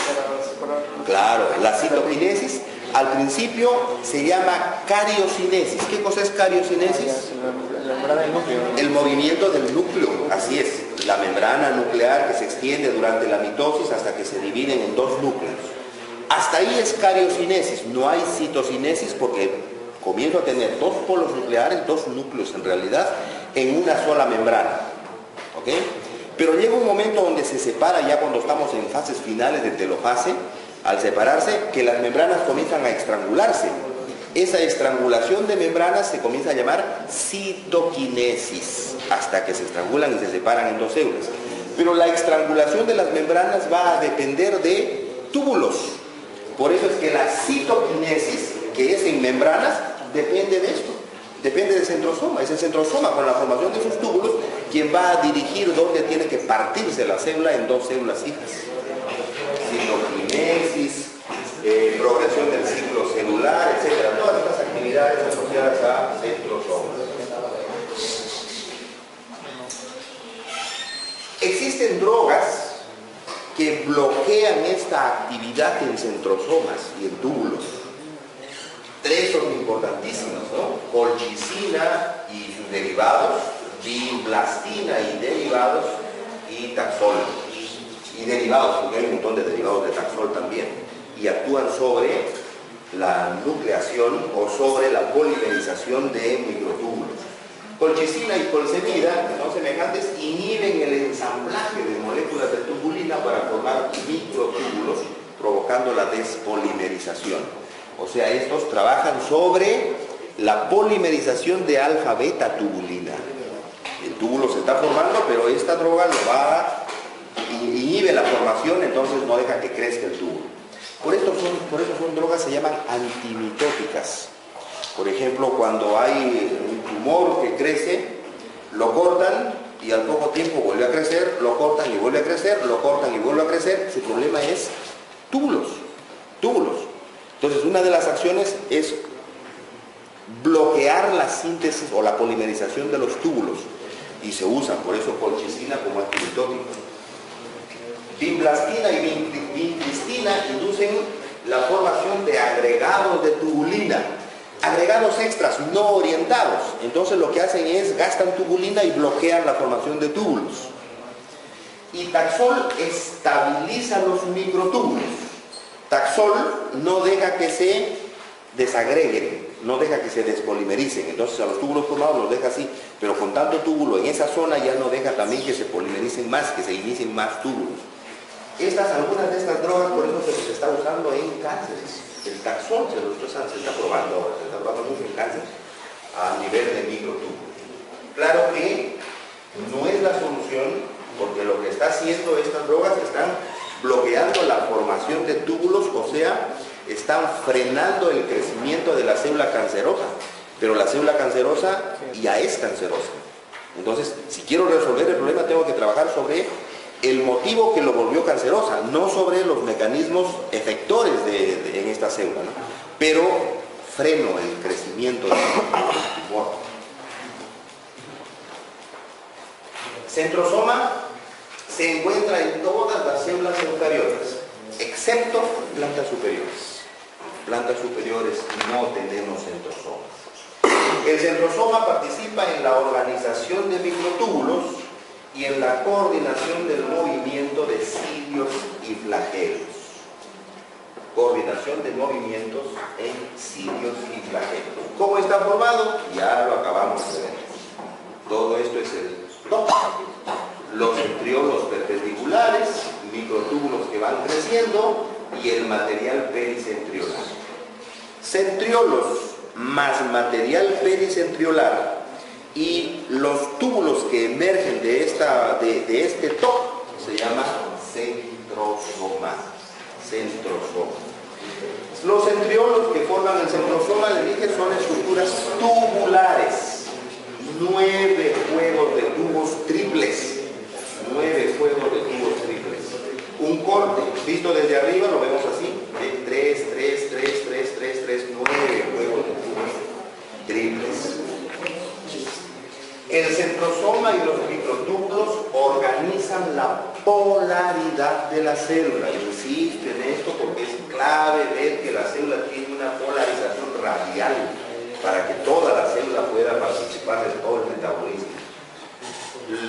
claro, la citoquinesis al principio se llama cariocinesis. ¿Qué cosa es cariocinesis? El movimiento del núcleo, así es, la membrana nuclear que se extiende durante la mitosis hasta que se dividen en dos núcleos. Hasta ahí es cariocinesis, no hay citocinesis porque comienzo a tener dos polos nucleares, dos núcleos en realidad, en una sola membrana. ¿Ok? Pero llega un momento donde se separa ya cuando estamos en fases finales de telofase, al separarse, que las membranas comienzan a estrangularse. Esa estrangulación de membranas se comienza a llamar citoquinesis, hasta que se estrangulan y se separan en dos células. Pero la estrangulación de las membranas va a depender de túbulos. Por eso es que la citoquinesis, que es en membranas, depende de esto. Depende del centrosoma. Es el centrosoma, con la formación de sus túbulos, quien va a dirigir dónde tiene que partirse la célula en dos células hijas. Citoquinesis, progresión del ciclo celular, etc. Todas estas actividades asociadas a centrosomas. Existen drogas que bloquean esta actividad en centrosomas y en túbulos. Tres son importantísimas, ¿no? Colchicina y sus derivados, vinblastina y derivados, y taxol. Y derivados, porque hay un montón de derivados de taxol también, y actúan sobre la nucleación o sobre la polimerización de microtúbulos. Colchicina y colsemida, que son semejantes, inhiben el ensamblaje de moléculas de tubulina para formar microtúbulos, provocando la despolimerización. O sea, estos trabajan sobre la polimerización de alfa-beta tubulina. El túbulo se está formando, pero esta droga lo va a inhibe la formación, entonces no deja que crezca el túbulo. Por eso son drogas que se llaman antimitóticas. Por ejemplo, cuando hay un tumor que crece, lo cortan y al poco tiempo vuelve a crecer, lo cortan y vuelve a crecer, lo cortan y vuelve a crecer. Su problema es túbulos. Entonces, una de las acciones es bloquear la síntesis o la polimerización de los túbulos, y se usan, por eso, colchicina como antibiótico. Vinblastina y vincristina inducen la formación de agregados de tubulina, agregados extras no orientados. Entonces lo que hacen es gastan tubulina y bloquean la formación de túbulos. Y Taxol estabiliza los microtúbulos. Taxol no deja que se desagreguen, no deja que se despolimericen. Entonces a los túbulos formados los deja así, pero con tanto túbulo en esa zona ya no deja también que se polimericen más, que se inicien más túbulos. Algunas de estas drogas, por eso se está usando en cánceres. El Taxol se está probando ahora, se está probando mucho en cáncer a nivel de microtúbulos. Claro que no es la solución, porque lo que está haciendo estas drogas están bloqueando la formación de túbulos, o sea, están frenando el crecimiento de la célula cancerosa, pero la célula cancerosa ya es cancerosa. Entonces, si quiero resolver el problema, tengo que trabajar sobre el motivo que lo volvió cancerosa, no sobre los mecanismos efectores en esta célula, ¿no? Pero freno el crecimiento del tumor. Centrosoma se encuentra en todas las células eucariotas, excepto plantas superiores. Plantas superiores no tenemos centrosomas. El centrosoma participa en la organización de microtúbulos y en la coordinación del movimiento de cilios y flagelos. Coordinación de movimientos en cilios y flagelos. ¿Cómo está formado? Ya lo acabamos de ver. Todo esto es el TOC. Los centriolos perpendiculares, microtúbulos que van creciendo y el material pericentriolar. Centriolos más material pericentriolar y los túbulos que emergen de este TOC se llama centrosoma. Los centriolos que forman el centrosoma, le dije, son estructuras tubulares. 9 juegos de tubos triples. 9 juegos de tubos triples. Un corte, visto desde arriba, lo vemos así. 3, 3, 3, 3, 3, 3, 9 juegos de tubos triples. El centrosoma y los microtúbulos organizan la polaridad de la célula. Insisto en esto porque es clave ver que la célula tiene una polarización radial para que toda la célula pueda participar de todo el metabolismo.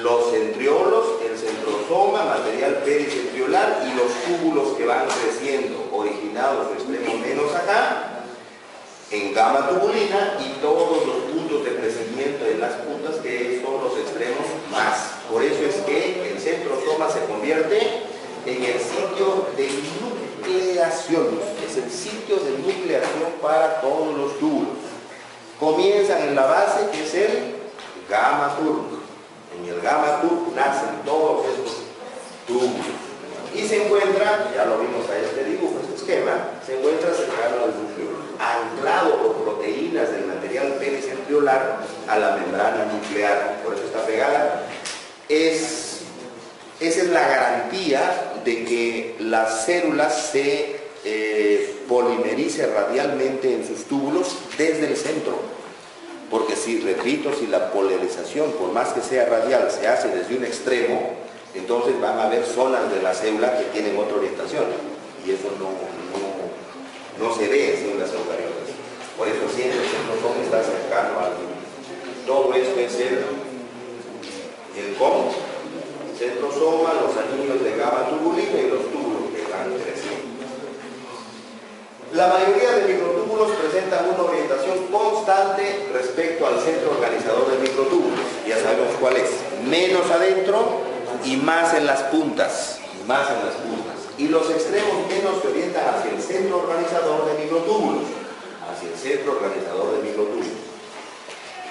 Los centriolos, el centrosoma, material pericentriolar y los túbulos que van creciendo, originados su extremo menos acá, en gamma tubulina, y todos los puntos de crecimiento en las puntas que son los extremos más. Por eso es que el centrosoma se convierte en el sitio de nucleación. Es el sitio de nucleación para todos los túbulos. Comienzan en la base, que es el gamma turco. En el gamma turco nacen todos estos túbulos. Y se encuentra, ya lo vimos a este dibujo, este esquema, se encuentra cercano al núcleo, anclado por proteínas del material pericentriolar a la membrana nuclear, por eso está pegada. Esa es la garantía de que la célula se polimerice radialmente en sus túbulos desde el centro. Porque si la polarización, por más que sea radial, se hace desde un extremo, entonces van a haber zonas de la célula que tienen otra orientación. Y eso no se ve en células eucariotas. Por eso siempre el centrosoma está cercano al núcleo. Todo esto es el centrosoma, los anillos de gamma tubulina y los túbulos que van creciendo. La mayoría de microtúbulos presentan una orientación constante respecto al centro organizador del microtúbulo. Ya sabemos cuál es. Menos adentro y más en las puntas. Y los extremos menos se orientan hacia el centro organizador de microtúbulos.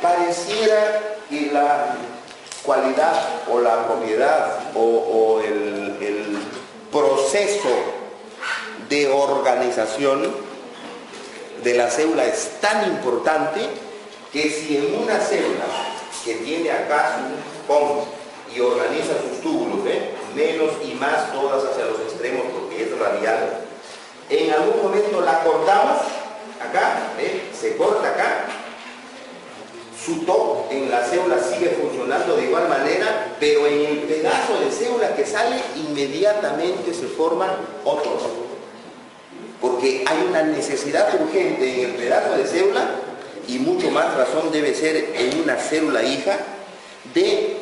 Pareciera que la cualidad o la propiedad o el proceso de organización de la célula es tan importante que si en una célula que tiene acá su POM y organiza sus túbulos, menos y más todas hacia los extremos porque es radial, En algún momento la cortamos, acá, se corta acá, su top en la célula sigue funcionando de igual manera, pero en el pedazo de célula que sale, inmediatamente se forman otros. Porque hay una necesidad urgente en el pedazo de célula, y mucho más razón debe ser en una célula hija, de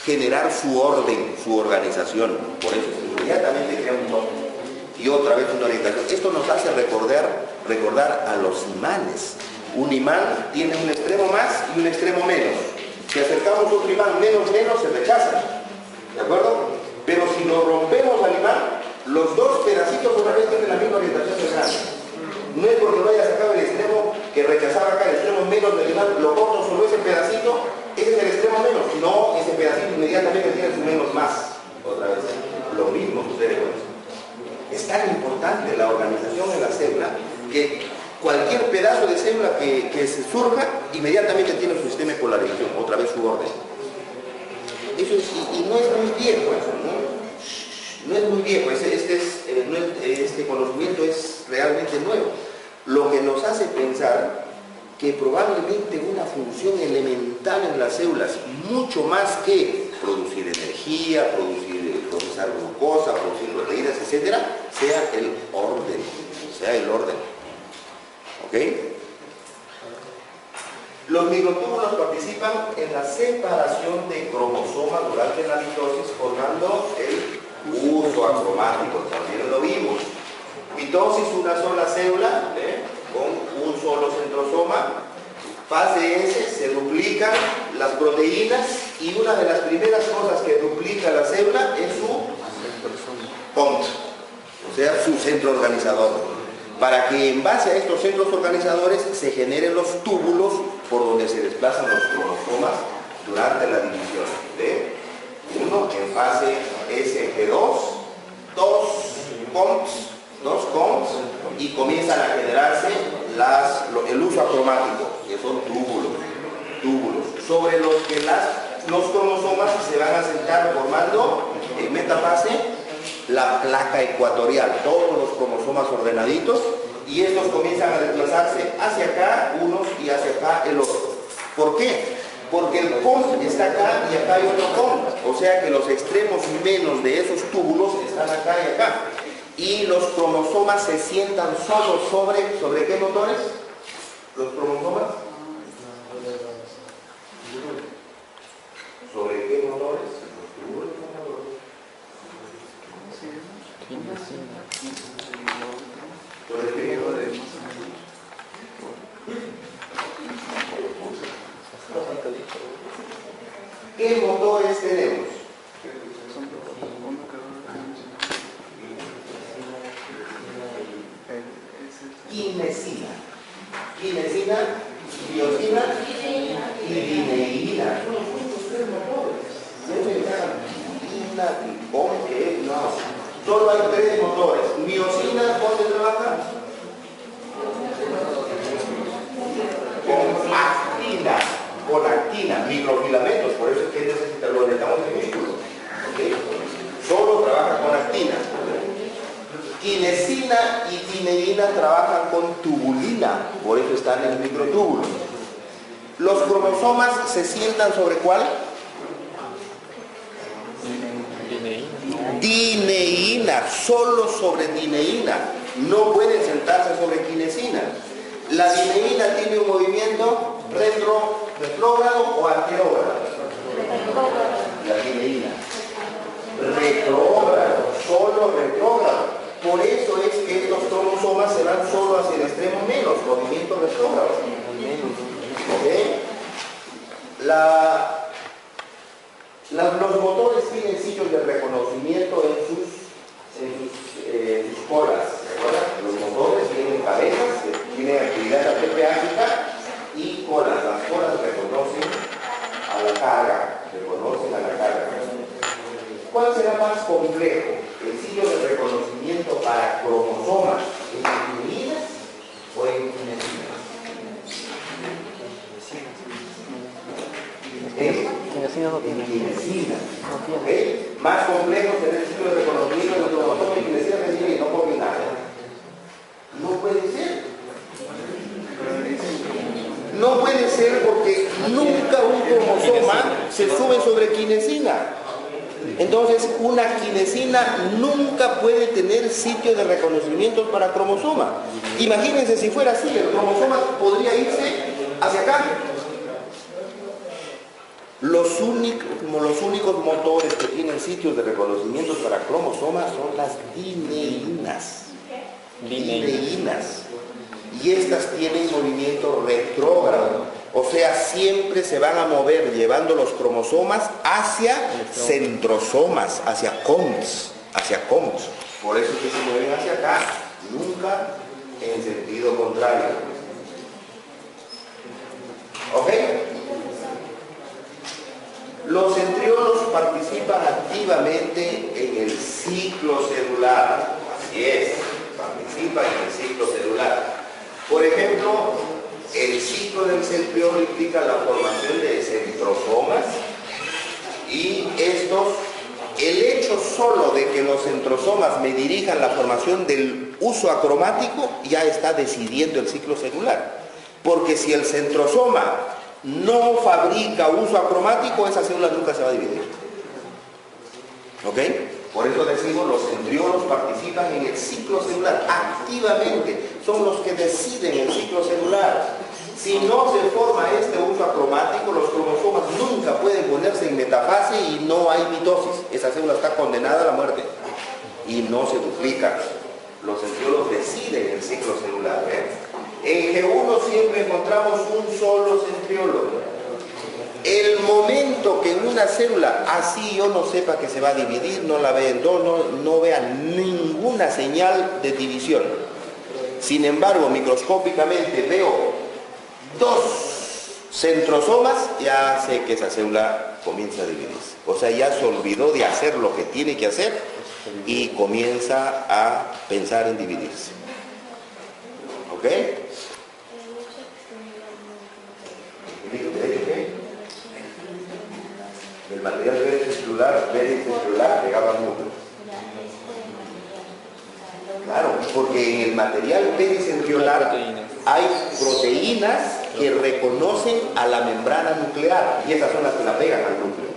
generar su orden, su organización. Por eso inmediatamente crea un top. Y otra vez una orientación. Esto nos hace recordar a los imanes. Un imán tiene un extremo más y un extremo menos. Si acercamos otro imán menos, se rechaza. ¿De acuerdo? Pero si lo rompemos al imán, los dos pedacitos otra vez tienen la misma orientación de grande. No es porque no haya sacado el extremo que rechazaba acá, el extremo menos del imán, lo corto solo ese pedacito, ese es el extremo menos. No, ese pedacito inmediatamente tiene su menos más. Otra vez. Lo mismo sucede con eso. Es tan importante la organización en la célula que cualquier pedazo de célula que se surja, inmediatamente tiene su sistema de polarización, otra vez su orden. Eso es, y no es muy viejo eso, ¿no? No es muy viejo, este conocimiento es realmente nuevo. Lo que nos hace pensar que probablemente una función elemental en las células, mucho más que producir energía, procesar glucosa, producir proteínas, etcétera, sea el orden. ¿Ok? Los microtúbulos participan en la separación de cromosomas durante la mitosis, formando el uso acromático. También lo vimos. Mitosis, una sola célula, con un solo centrosoma. Fase S, se duplican las proteínas y una de las primeras cosas que duplica la célula es su PONT, o sea, su centro organizador, para que en base a estos centros organizadores se generen los túbulos por donde se desplazan los cromosomas durante la división. Uno en fase SG2, dos COMs, y comienzan a generarse el uso acromático, que son túbulos, sobre los que los cromosomas se van a sentar formando en metafase la placa ecuatorial, todos los cromosomas ordenaditos, y estos comienzan a desplazarse hacia acá unos y hacia acá el otro. ¿Por qué? Porque el COM está acá y acá hay otro COM, o sea que los extremos menos de esos túbulos están acá y acá. Y los cromosomas se sientan solo ¿sobre qué motores? Los cromosomas. ¿Sobre qué motores? ¿Sobre qué motores? ¿Qué motores tenemos? Quinesina, biosina y dineína. Son los tres motores. No. Solo hay tres motores. Miosina, ¿dónde trabaja? Con actina, microfilamentos, por eso es que lo necesitamos en el músculo. ¿Okay? Solo trabaja con actina. Quinesina y tineína trabajan con tubulina, por eso están en el microtúbulo. Los cromosomas se sientan ¿sobre cuál? Dineína, solo sobre dineína. No pueden sentarse sobre quinesina. La dineína tiene un movimiento retrógrado o anterógrado. La dineína. Retrógrado, solo retrógrado. Por eso es que estos cromosomas se van solo hacia el extremo menos, movimiento retrógrado. ¿Okay? Los motores tienen sitios de reconocimiento en sus colas. Los motores tienen cabezas, tienen actividad ATPásica y colas. Las colas reconocen a la carga. ¿Cuál será más complejo? ¿El sitio de reconocimiento para cromosomas en tineínas o en quinesinas? Quinesina no tiene. Quinesina. ¿Okay? Más complejo será el sitio de reconocimiento de los cromosomas en quinesinas, no copien nada. No puede ser. No puede ser porque nunca un cromosoma se sube sobre quinesina. Entonces, una quinesina nunca puede tener sitio de reconocimiento para cromosoma. Imagínense si fuera así, el cromosoma podría irse hacia acá. Los únicos motores que tienen sitios de reconocimiento para cromosomas son las dineínas. Dineínas. Y estas tienen movimiento retrógrado. O sea, siempre se van a mover llevando los cromosomas hacia centrosomas, hacia cons. Por eso es que se mueven hacia acá, nunca en sentido contrario. ¿Ok? Los centriolos participan activamente en el ciclo celular. Así es, participan en el ciclo celular. Por ejemplo, el ciclo del centriolo implica la formación de centrosomas y el hecho solo de que los centrosomas me dirijan la formación del uso acromático ya está decidiendo el ciclo celular. Porque si el centrosoma no fabrica uso acromático, esa célula nunca se va a dividir. ¿Ok? Por eso decimos, los centriolos participan en el ciclo celular activamente, son los que deciden el ciclo celular. Si no se forma este uso acromático, los cromosomas nunca pueden ponerse en metafase y no hay mitosis. Esa célula está condenada a la muerte y no se duplica. Los centriolos deciden el ciclo celular. En G1 siempre encontramos un solo centriolo. El momento que una célula, así yo no sepa que se va a dividir, no la vea en dos, no vea ninguna señal de división. Sin embargo, microscópicamente veo dos centrosomas, ya sé que esa célula comienza a dividirse. O sea, ya se olvidó de hacer lo que tiene que hacer y comienza a pensar en dividirse. ¿Ok? El material pericentricular pegado al núcleo. Claro, porque en el material pericentricular hay proteínas que reconocen a la membrana nuclear y esas son las que la pegan al núcleo.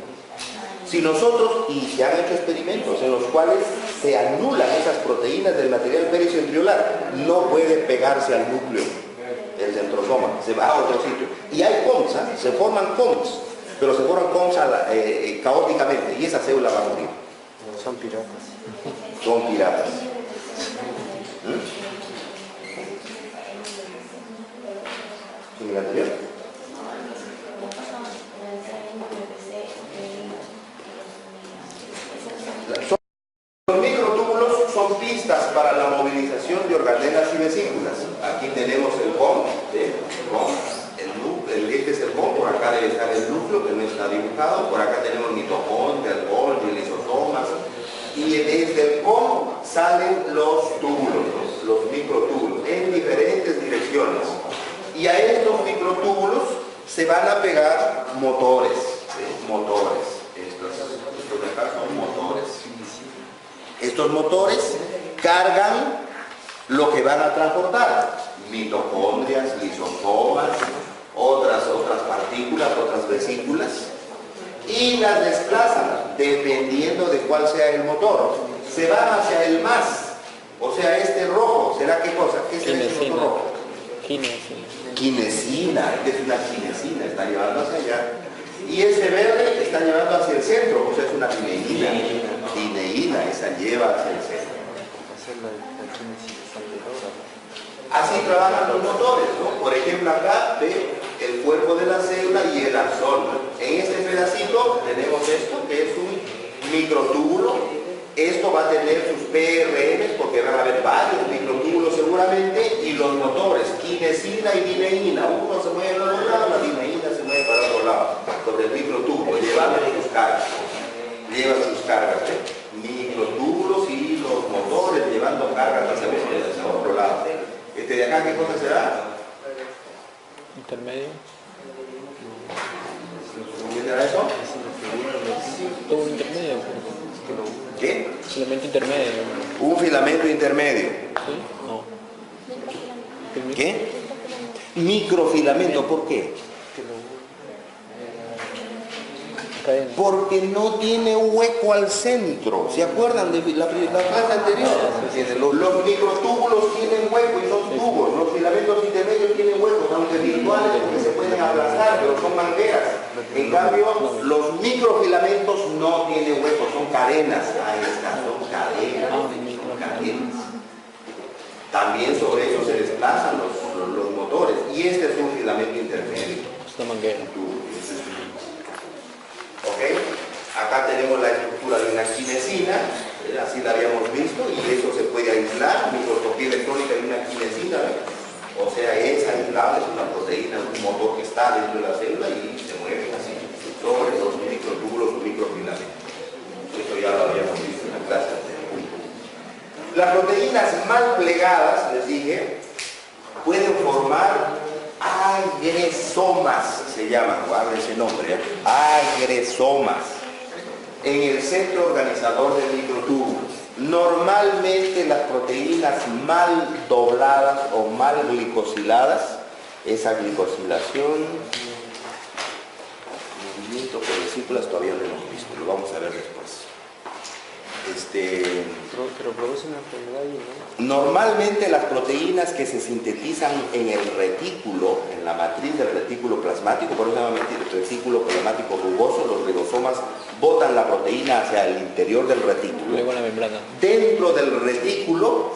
Si nosotros, y se han hecho experimentos en los cuales se anulan esas proteínas del material pericentricular, no puede pegarse al núcleo el centrosoma, se va a otro sitio. Y hay COMS, se forman COMS, pero se forman COMS caóticamente y esa célula va a morir. Son piratas. Son piratas. ¿Sí, el anterior? Los microtúbulos son pistas para la movilización de organelas y vesículas. Aquí tenemos el COM, este es el COM, por acá debe estar el núcleo que no está dibujado, por acá tenemos mitocondria, el Golgi, lisosomas, y desde el COM salen los túbulos, los microtúbulos, en diferentes direcciones. Y a estos microtúbulos se van a pegar motores, estos de acá son motores. Estos motores cargan lo que van a transportar, mitocondrias, lisosomas, otras partículas, otras vesículas, y las desplazan dependiendo de cuál sea el motor. Se van hacia el más, o sea, este rojo, ¿será qué cosa? ¿Qué es este motor rojo? Quinesina, que es una quinesina, está llevando hacia allá. Y ese verde está llevando hacia el centro, o sea, es una dineína. Dineína, esa lleva hacia el centro. Así trabajan los motores, ¿no? Por ejemplo, acá ve el cuerpo de la célula y el axón. En este pedacito tenemos esto, que es un microtúbulo. Esto va a tener sus PRN, porque van a haber varios microtúbulos seguramente, y los motores, quinesina y dineína. Uno se mueve para un lado, la dineína se mueve para otro lado, sobre el microtúbulo, llevando sus cargas. Lleva sus cargas, microtúbulos y los motores llevando cargas hacia otro lado. ¿Este de acá qué cosa será? Intermedio. ¿Qué será eso? Todo un intermedio. ¿Qué? Filamento intermedio. Un filamento intermedio. ¿Sí? No. ¿Qué? Microfilamento, ¿por qué? Cadena. Porque no tiene hueco al centro. ¿Se acuerdan de la clase anterior? Los microtúbulos tienen hueco y son tubos. Los filamentos intermedios tienen huecos, aunque virtuales, porque se pueden aplastar, pero son mangueras. En cambio, los microfilamentos no tienen hueco, son cadenas. Ahí está, son cadenas. Son cadenas. También sobre ellos se desplazan los motores. Y este es un filamento intermedio. Esta manguera. ¿Ok? Acá tenemos la estructura de una quinesina, así la habíamos visto, y eso se puede aislar, microscopía electrónica de una quinesina, o sea, es aislable, es una proteína, un motor que está dentro de la célula y se mueve así, sobre los microtúbulos o microfilamentos. Eso ya lo habíamos visto en la clase anterior. Las proteínas mal plegadas, les dije, pueden formar agresomas, se llaman, guarden ese nombre, agresomas, en el centro organizador del microtúbulo. Normalmente las proteínas mal dobladas o mal glicosiladas, esa glicosilación, movimiento por vesículas todavía no lo hemos visto, lo vamos a ver después. Pero producen una enfermedad, ¿no? Normalmente las proteínas que se sintetizan en el retículo, en la matriz del retículo plasmático, por eso se llama retículo plasmático rugoso, los ribosomas botan la proteína hacia el interior del retículo. Luego la membrana. Dentro del retículo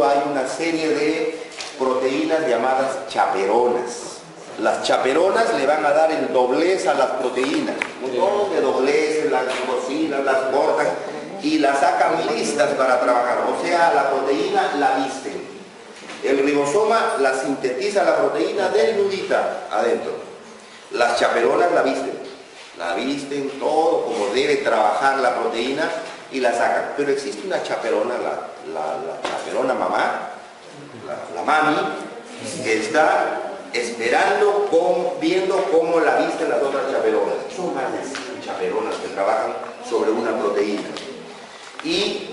hay una serie de proteínas llamadas chaperonas. Las chaperonas le van a dar el doblez a las proteínas, un montón de doblez, las cocinan, las cortan y las sacan listas para trabajar, o sea, la proteína la visten. El ribosoma la sintetiza la proteína desnudita adentro. Las chaperonas la visten todo como debe trabajar la proteína y la sacan. Pero existe una chaperona, la chaperona mamá, la mami, que está esperando, viendo cómo la visten las otras chaperonas. Son más de 100 chaperonas que trabajan sobre una proteína. Y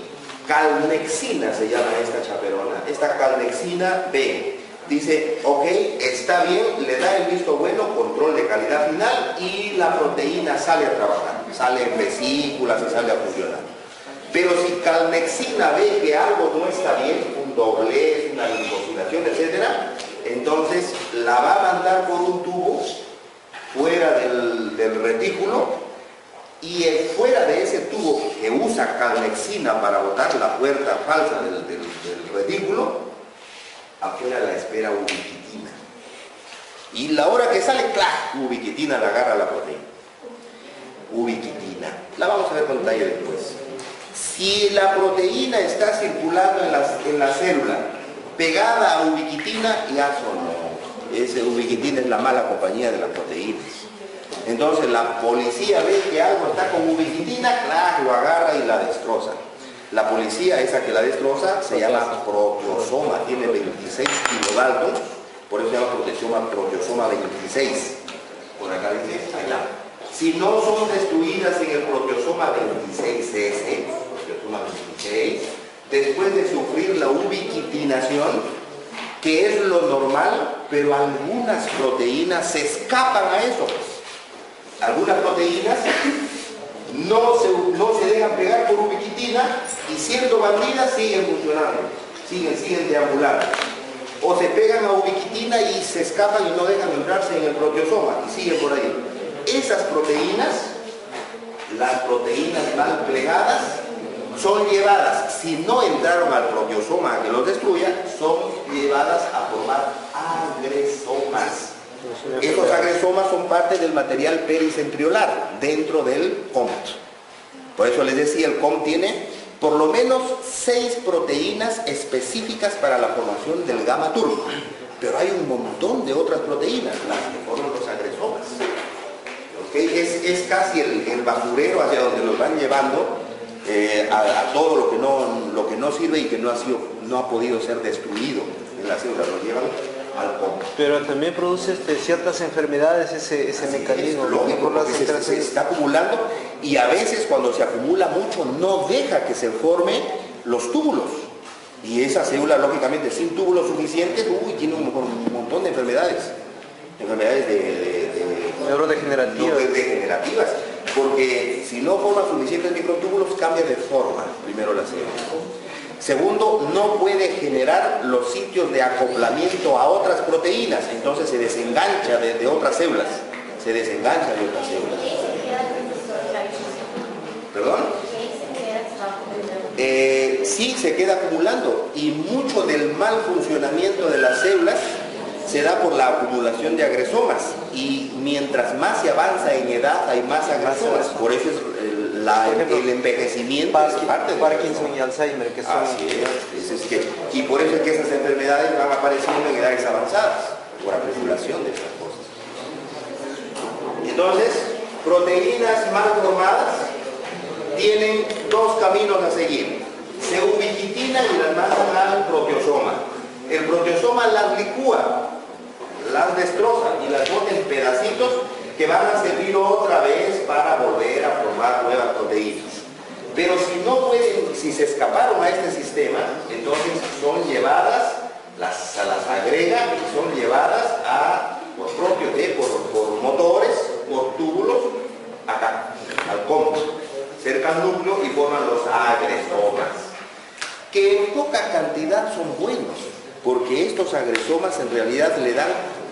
calmexina se llama esta chaperona. Esta calmexina ve, dice, ok, está bien, le da el visto bueno, control de calidad final y la proteína sale a trabajar, sale en vesículas y sale a funcionar. Pero si calmexina ve que algo no está bien, un doblez, una glicosilación, etcétera, entonces la va a mandar por un tubo fuera del retículo y fuera de ese tubo que usa calmexina para botar la puerta falsa del retículo, afuera la espera ubiquitina. Y la hora que sale, ¡clac!, ubiquitina la agarra la proteína. Ubiquitina. La vamos a ver con detalle después. Si la proteína está circulando en la célula pegada a ubiquitina, ya sonó. Ese ubiquitina es la mala compañía de las proteínas. Entonces la policía ve que algo está con ubiquitina, claro, lo agarra y la destroza. La policía esa que la destroza se llama proteosoma, tiene 26 kilodaltons, por eso se llama proteosoma 26. Por acá dice, allá. Si no son destruidas en el proteosoma 26S, proteosoma 26, después de sufrir la ubiquitinación, que es lo normal, pero algunas proteínas se escapan a eso. Algunas proteínas no se dejan pegar por ubiquitina y siendo bandidas siguen funcionando, siguen deambulando. O se pegan a ubiquitina y se escapan y no dejan entrarse en el proteosoma y siguen por ahí. Esas proteínas, las proteínas mal plegadas, son llevadas, si no entraron al proteosoma a que los destruya, son llevadas a formar agresomas. Esos agresomas son parte del material pericentriolar dentro del COMT. Por eso les decía, el COMT tiene por lo menos 6 proteínas específicas para la formación del gamma turbo. Pero hay un montón de otras proteínas, las que forman los agresomas. ¿Okay? Es casi el basurero hacia donde los van llevando a todo lo que no sirve y que no ha podido ser destruido en la célula, lo llevan al COMT. Pero también produce ciertas enfermedades ese mecanismo. Es lógico, porque se está acumulando y a veces cuando se acumula mucho no deja que se formen los túbulos. Y esa célula, lógicamente, sin túbulos suficientes, tiene un montón de enfermedades. Enfermedades neurodegenerativas. Porque si no forma suficientes microtúbulos, cambia de forma, primero la célula. Segundo, no puede generar los sitios de acoplamiento a otras proteínas, entonces se desengancha de otras células. ¿Perdón? Sí, se queda acumulando, y mucho del mal funcionamiento de las células se da por la acumulación de agresomas, y mientras más se avanza en edad hay más agresomas. Por eso es el envejecimiento es parte de Parkinson y Alzheimer, que son... Así es. Y por eso es que esas enfermedades van apareciendo en edades avanzadas, por acumulación de estas cosas. Entonces, proteínas mal formadas tienen dos caminos a seguir. Se ubiquitinan y las mandan al proteosoma. El proteosoma las licúa, las destroza y las bota en pedacitos que van a servir otra vez para volver a formar nuevas proteínas. Pero si se escaparon a este sistema, entonces son llevadas, las agrega y son llevadas por motores, por túbulos, acá, al combo, cerca al núcleo, y forman los agresomas, que en poca cantidad son buenos, porque estos agresomas en realidad le dan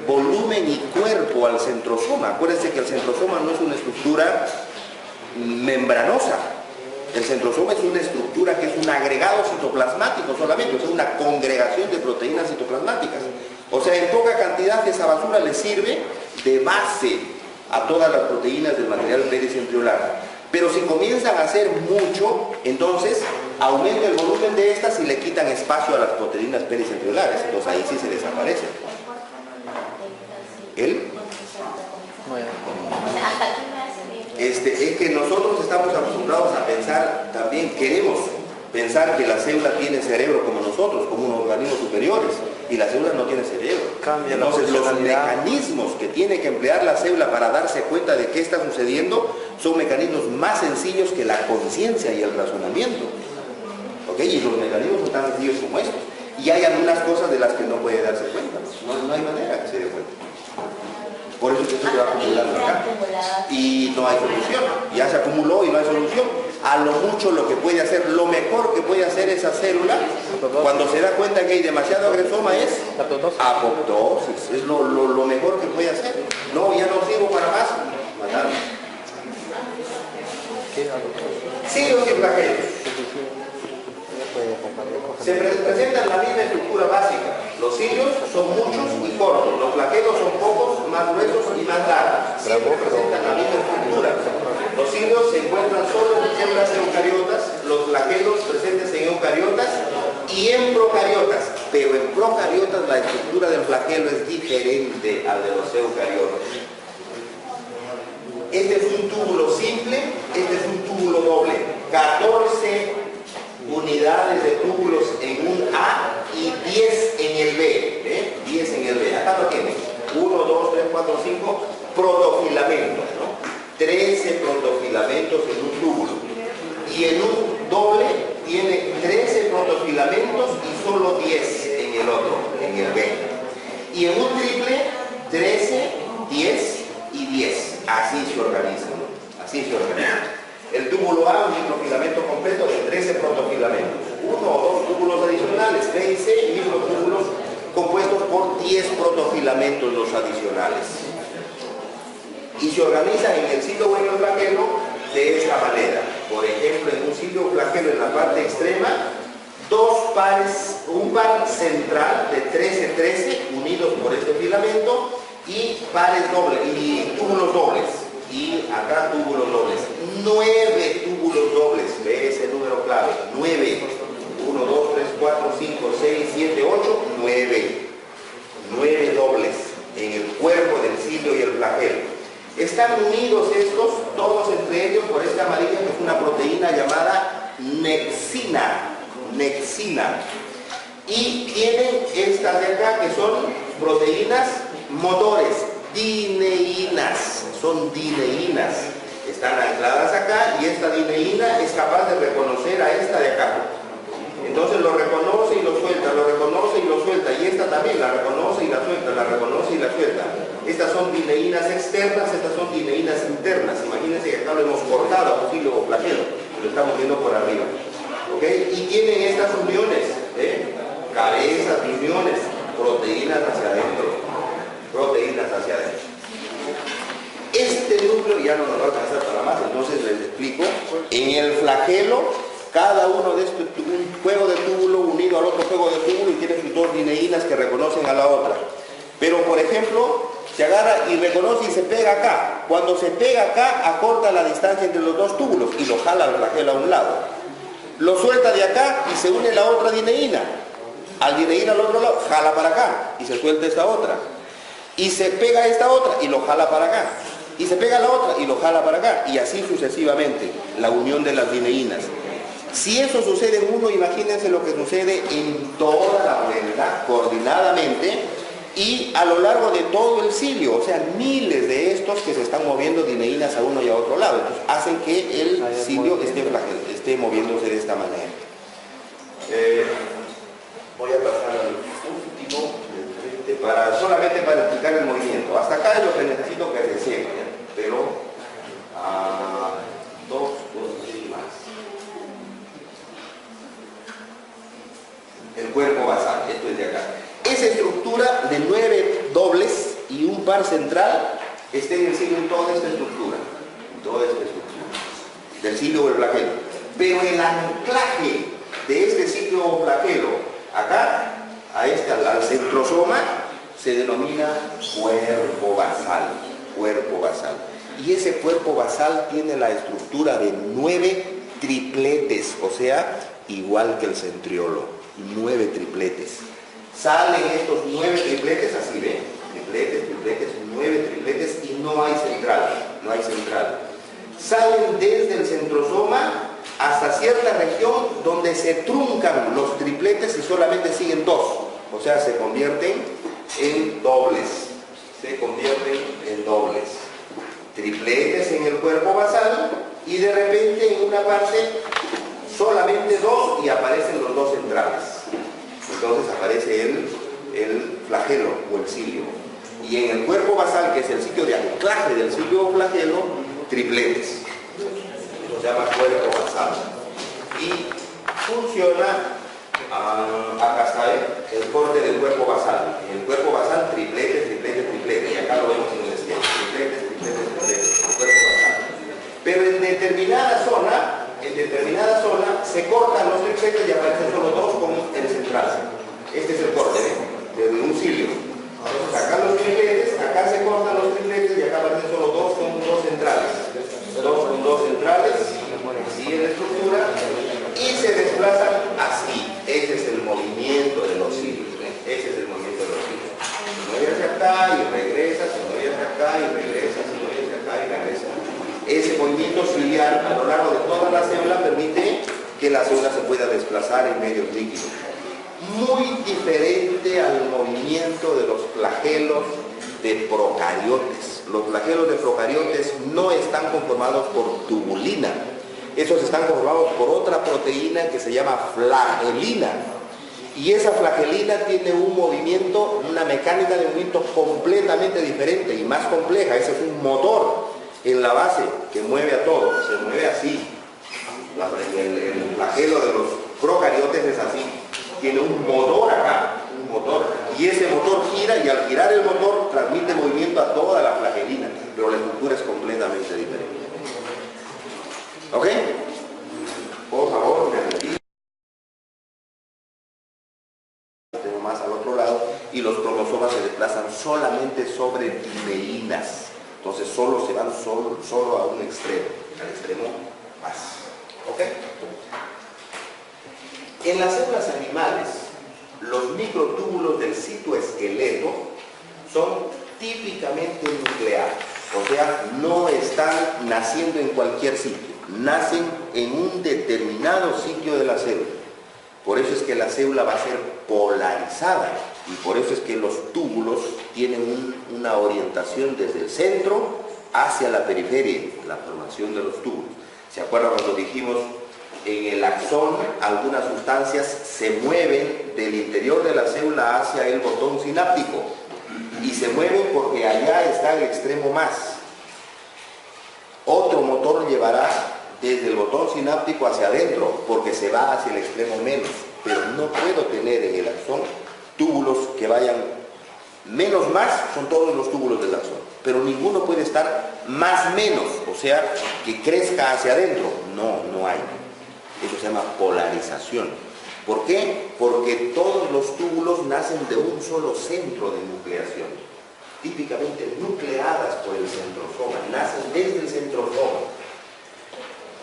volumen y cuerpo al centrosoma. Acuérdense que el centrosoma no es una estructura membranosa. El centrosoma es una estructura que es un agregado citoplasmático solamente, o sea, una congregación de proteínas citoplasmáticas. O sea, en poca cantidad esa basura le sirve de base a todas las proteínas del material pericentriolar. Pero si comienzan a hacer mucho, entonces aumenta el volumen de estas y le quitan espacio a las proteínas pericentriolares. Entonces ahí sí se desaparecen. Es que nosotros estamos acostumbrados a pensar, también queremos pensar que la célula tiene cerebro como nosotros, como unos organismos superiores, y la célula no tiene cerebro. Entonces los mecanismos que tiene que emplear la célula para darse cuenta de qué está sucediendo son mecanismos más sencillos que la conciencia y el razonamiento. ¿Ok? Y los mecanismos son tan sencillos como estos. Y hay algunas cosas de las que no puede darse cuenta. No hay manera que se dé cuenta. Por eso esto se va acumulando acá. Y no hay solución. Ya se acumuló y no hay solución. A lo mucho lo que puede hacer, lo mejor que puede hacer esa célula, cuando se da cuenta que hay demasiado agresoma, es apoptosis. Es lo mejor que puede hacer. No, ya no sirvo para más. Matarlo. Cilios y flagelos. Se presentan la misma estructura básica. Los cilios son muchos y cortos, los flagelos son pocos, más gruesos y más largos. Siempre presentan la misma estructura. Los cilios se encuentran solo en células eucariotas, los flagelos presentes en eucariotas y en procariotas. Pero en procariotas la estructura del flagelo es diferente al de los eucariotas. Este es un túbulo simple, este es un túbulo doble. 14 unidades de túbulos en un A y 10 en el B. 10 en el B. Acá lo tienen. 1, 2, 3, 4, 5 protofilamentos. 13 protofilamentos en un túbulo. Y en un doble tiene 13 protofilamentos y solo 10 en el otro, en el B. Y en un triple, 13, 10 y 10. Así se organizan. Así se organizan. El túbulo A, un microfilamento completo de 13 protofilamentos. 1 o 2 túbulos adicionales, B y C, microtúbulos compuestos por 10 protofilamentos los adicionales. Y se organiza en el cilio o en el flagelo de esta manera. Por ejemplo, en un cilio o flagelo en la parte extrema, dos pares, un par central de 13-13 unidos por este filamento y pares dobles, y túbulos dobles. Y acá túbulos dobles. 9 túbulos dobles. Ve ese número clave. 9. 1, 2, 3, 4, 5, 6, 7, 8, 9. 9 dobles en el cuerpo del cilio y el flagelo. Están unidos estos, todos entre ellos, por esta amarilla, que es una proteína llamada nexina. Nexina. Y tienen estas de acá, que son proteínas motores, dineínas. Son dineínas. Están ancladas acá y esta dineína es capaz de reconocer a esta de acá. Entonces lo reconoce y lo suelta, lo reconoce y lo suelta. Y esta también la reconoce y la suelta, la reconoce y la suelta. Estas son dineínas externas, estas son dineínas internas. Imagínense que acá lo hemos cortado a un filo o flagelo, lo estamos viendo por arriba. ¿Ok? Y tienen estas uniones, cabezas, uniones, proteínas hacia adentro. Proteínas hacia adentro. Este núcleo ya no nos va a alcanzar para más, entonces les explico. En el flagelo, cada uno de estos, un juego de túbulo unido al otro juego de túbulo y tiene sus dos dineínas que reconocen a la otra. Pero por ejemplo, se agarra y reconoce y se pega acá. Cuando se pega acá, acorta la distancia entre los dos túbulos y lo jala al flagelo a un lado. Lo suelta de acá y se une la otra dineína. Al dineína al otro lado, jala para acá y se suelta esta otra. Y se pega esta otra y lo jala para acá. Y se pega la otra y lo jala para acá. Y así sucesivamente, la unión de las dineínas. Si eso sucede en uno, imagínense lo que sucede en toda la vuelta, coordinadamente, y a lo largo de todo el cilio, o sea, miles de estos que se están moviendo dineínas a uno y a otro lado. Entonces, hacen que el cilio esté moviéndose de esta manera. Voy a pasar al último, solamente para explicar el movimiento. Hasta acá es lo que necesito que recién, pero dos cosas más. El cuerpo basal, esto es de acá. Esa estructura de 9 dobles y un par central está en el cilio en toda esta estructura. Del cilio o el flagelo. Pero el anclaje de este cilio o flagelo acá, al centrosoma, se denomina cuerpo basal. Cuerpo basal. Y ese cuerpo basal tiene la estructura de 9 tripletes, o sea, igual que el centriolo. 9 tripletes. Salen estos 9 tripletes, así ven, tripletes, 9 tripletes y no hay central. Salen desde el centrosoma hasta cierta región donde se truncan los tripletes y solamente siguen 2, o sea, se convierten en dobles. Tripletes en el cuerpo basal y de repente en una parte solamente 2 y aparecen los 2 centrales. Entonces aparece el flagelo o el cilio. Y en el cuerpo basal, que es el sitio de anclaje del cilio o flagelo, tripletes. Eso se llama cuerpo basal. Y funciona, acá está el corte del cuerpo basal. En el cuerpo basal, tripletes. Y acá lo vemos en el esquema. Tripletes, el cuerpo basal. Pero en determinada zona se cortan los tripletes y aparecen solo 2 con el central. Este es el corte, de un cilio. Entonces acá los tripletes, acá se cortan los tripletes y acá aparecen solo 2 con 2 centrales. 2 con 2 centrales, así en la estructura, y se desplazan así. Ese es el movimiento de los cilios. Se mueve hacia acá y regresa, se mueve hacia acá y regresa, se mueve hacia acá y regresa. Ese movimiento ciliar a lo largo de toda la célula permite que la célula se pueda desplazar en medios líquidos. Muy diferente al movimiento de los flagelos de procariotes. Los flagelos de procariotes no están conformados por tubulina. Esos están conformados por otra proteína que se llama flagelina. Y esa flagelina tiene un movimiento, una mecánica de movimiento completamente diferente y más compleja. Ese es un motor en la base que mueve a todo, se mueve así. El flagelo de los procariotes es así, tiene un motor acá, y ese motor gira y al girar el motor transmite movimiento a toda la flagelina, pero la estructura es completamente diferente. ¿Ok? Por favor, me repito. Tengo más al otro lado y los cromosomas se desplazan solamente sobre dineínas. Entonces solo se van solo a un extremo, al extremo más. ¿Ok? En las células animales, los microtúbulos del citoesqueleto son típicamente nucleares. O sea, no están naciendo en cualquier sitio. Nacen en un determinado sitio de la célula. Por eso es que la célula va a ser polarizada. Y por eso es que los túbulos tienen una orientación desde el centro hacia la periferia, la formación de los túbulos. ¿Se acuerdan cuando dijimos en el axón algunas sustancias se mueven del interior de la célula hacia el botón sináptico. Y se mueven porque allá está el extremo más. Otro motor llevará desde el botón sináptico hacia adentro, porque se va hacia el extremo menos. Pero no puedo tener en el axón túbulos que vayan menos más, son todos los túbulos del axón. Pero ninguno puede estar más menos, o sea, que crezca hacia adentro. No hay. Eso se llama polarización. ¿Por qué? Porque todos los túbulos nacen de un solo centro de nucleación. Típicamente nucleadas por el centrosoma, nacen desde el centrosoma.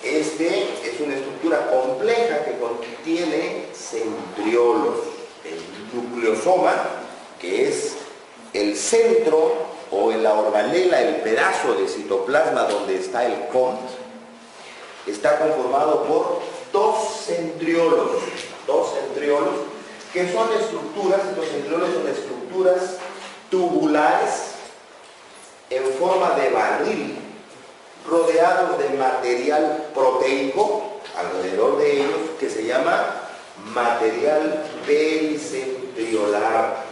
Este es una estructura compleja que contiene centriolos. El nucleosoma, que es el centro o en la organela, el pedazo de citoplasma donde está el CONT, está conformado por dos centriolos, que son estructuras, los centriolos son estructuras tubulares en forma de barril, rodeados de material proteico alrededor de ellos, que se llama material pericentriolar.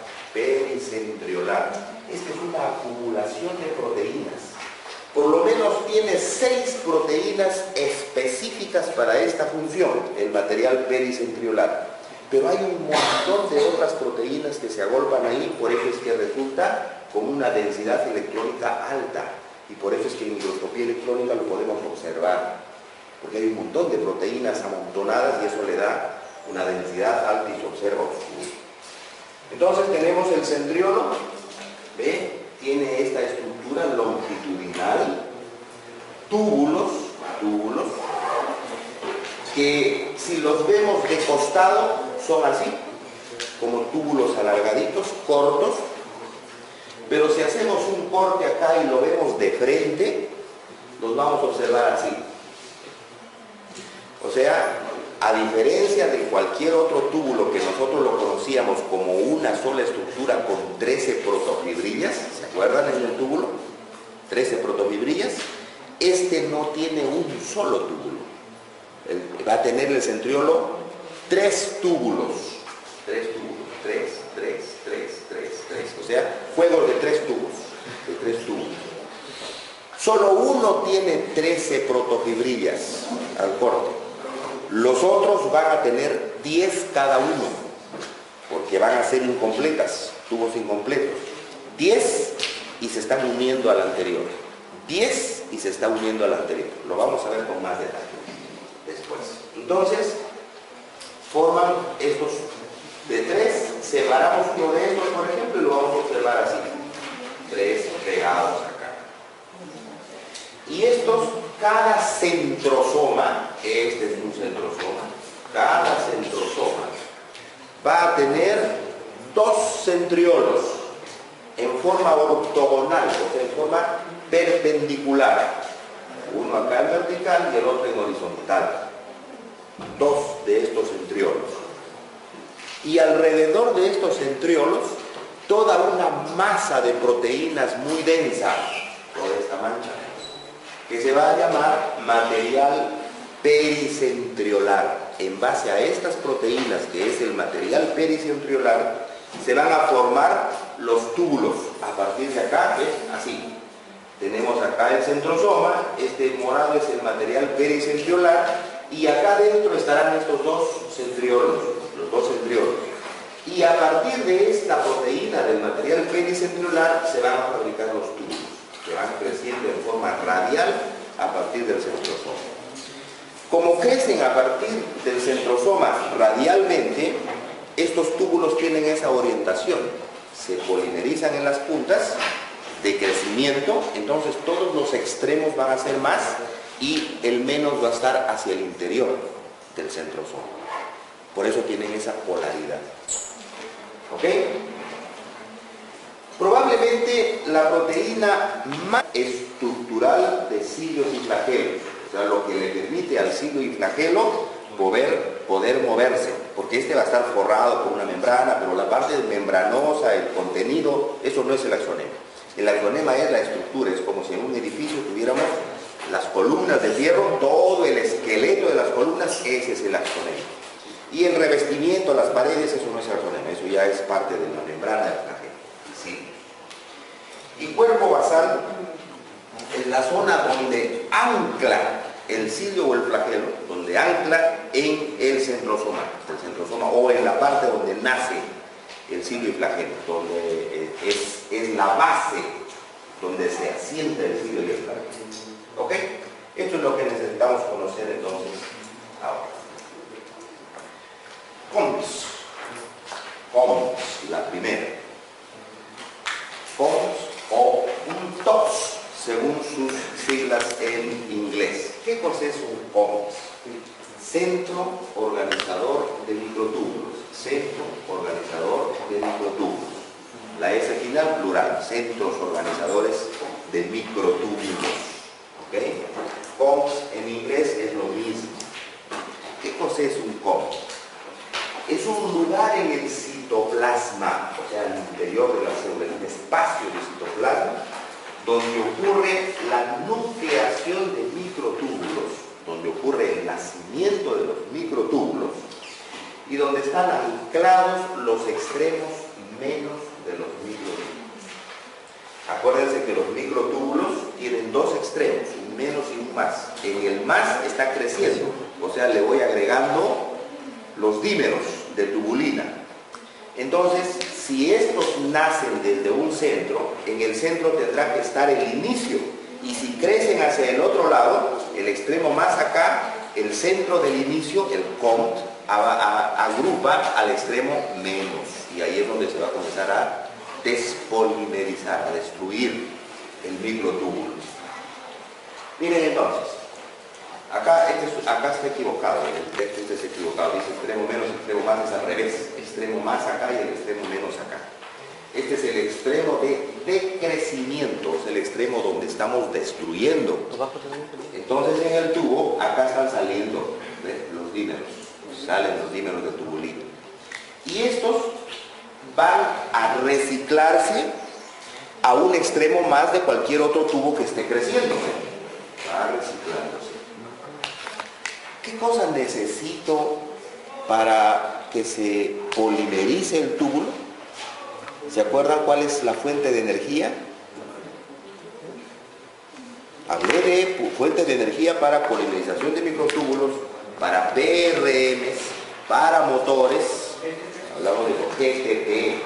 Esta es una acumulación de proteínas. Por lo menos tiene 6 proteínas específicas para esta función, el material pericentriolar. Pero hay un montón de otras proteínas que se agolpan ahí, por eso es que resulta con una densidad electrónica alta. Y por eso es que en microscopía electrónica lo podemos observar. Porque hay un montón de proteínas amontonadas y eso le da una densidad alta y se observa oscuro. Entonces tenemos el centriolo, ¿ve? Tiene esta estructura longitudinal, túbulos, que si los vemos de costado son así, como túbulos alargaditos, cortos, pero si hacemos un corte acá y lo vemos de frente, los vamos a observar así. O sea, a diferencia de cualquier otro túbulo que nosotros lo conocíamos como una sola estructura con 13 protofibrillas, ¿se acuerdan en el túbulo? 13 protofibrillas. Este no tiene un solo túbulo. Va a tener el centriolo 3 túbulos. 3. O sea, juegos de 3 tubos. Solo uno tiene 13 protofibrillas al corte. Los otros van a tener 10 cada uno, porque van a ser incompletas, tubos incompletos. 10 y se están uniendo al anterior. 10 y se está uniendo al anterior. Lo vamos a ver con más detalle después. Entonces, forman estos de 3, separamos uno de estos, por ejemplo, y lo vamos a observar así. 3 pegados acá. Y estos, cada centrosoma, este es un centrosoma, cada centrosoma va a tener 2 centriolos en forma ortogonal, o sea, en forma perpendicular. Uno acá en vertical y el otro en horizontal. 2 de estos centriolos. Y alrededor de estos centriolos, toda una masa de proteínas muy densa, toda esta mancha, que se va a llamar material pericentriolar. En base a estas proteínas, que es el material pericentriolar, se van a formar los túbulos. A partir de acá, ¿ves? Así. Tenemos acá el centrosoma, este morado es el material pericentriolar, y acá dentro estarán estos 2 centriolos, los 2 centriolos. Y a partir de esta proteína del material pericentriolar se van a fabricar los túbulos, que van creciendo en forma radial a partir del centrosoma. Como crecen a partir del centrosoma radialmente, estos túbulos tienen esa orientación, se polimerizan en las puntas de crecimiento, entonces todos los extremos van a ser más y el menos va a estar hacia el interior del centrosoma. Por eso tienen esa polaridad. ¿Ok? Probablemente la proteína más estructural de cilios y flagelos, o sea, lo que le permite al cilio y flagelo poder moverse, porque este va a estar forrado por una membrana, pero la parte membranosa, el contenido, eso no es el axonema. El axonema es la estructura, es como si en un edificio tuviéramos las columnas columnas de fierro, todo el esqueleto de las columnas, ese es el axonema. Y el revestimiento, las paredes, eso no es axonema, eso ya es parte de la membrana del flagelo. ¿Sí? Y cuerpo basal es la zona donde ancla el cilio o el flagelo, donde ancla en el centrosoma o en la parte donde nace el cilio y flagelo, donde es la base donde se asienta el cilio y el flagelo. ¿Ok? Esto es lo que necesitamos conocer entonces ahora. Pons, la primera. Pons o un TOPS, según sus siglas en inglés. ¿Qué cosa es un POMS? Centro Organizador de Microtúbulos. Centro Organizador de Microtúbulos. La S final plural, centros organizadores de microtúbulos. ¿Ok? POMS en inglés es lo mismo. ¿Qué cosa es un POMS? Es un lugar en el citoplasma, o sea, al interior de la célula, en un espacio de citoplasma, donde ocurre la nucleación de microtúbulos, donde ocurre el nacimiento de los microtúbulos y donde están anclados los extremos menos de los microtúbulos. Acuérdense que los microtúbulos tienen dos extremos, un menos y un más. En el más está creciendo, o sea, le voy agregando los dímeros de tubulina. Entonces, si estos nacen desde un centro, en el centro tendrá que estar el inicio, y si crecen hacia el otro lado, el extremo más acá, el centro del inicio, el COMT, agrupa al extremo menos, y ahí es donde se va a comenzar a despolimerizar, a destruir el microtúbulo. Miren entonces, acá está equivocado, el texto este es equivocado, dice extremo menos, extremo más, es al revés, extremo más acá y el extremo menos acá. Este es el extremo de decrecimiento, es el extremo donde estamos destruyendo. Entonces en el tubo, acá están saliendo los dímeros, salen los dímeros de tubulina. Y estos van a reciclarse a un extremo más de cualquier otro tubo que esté creciendo. Va reciclándose. ¿Qué cosas necesito para que se polimerice el túbulo? ¿Se acuerdan cuál es la fuente de energía? Hablé de fuentes de energía para polimerización de microtúbulos, para PRMs, para motores. Hablamos de GTP,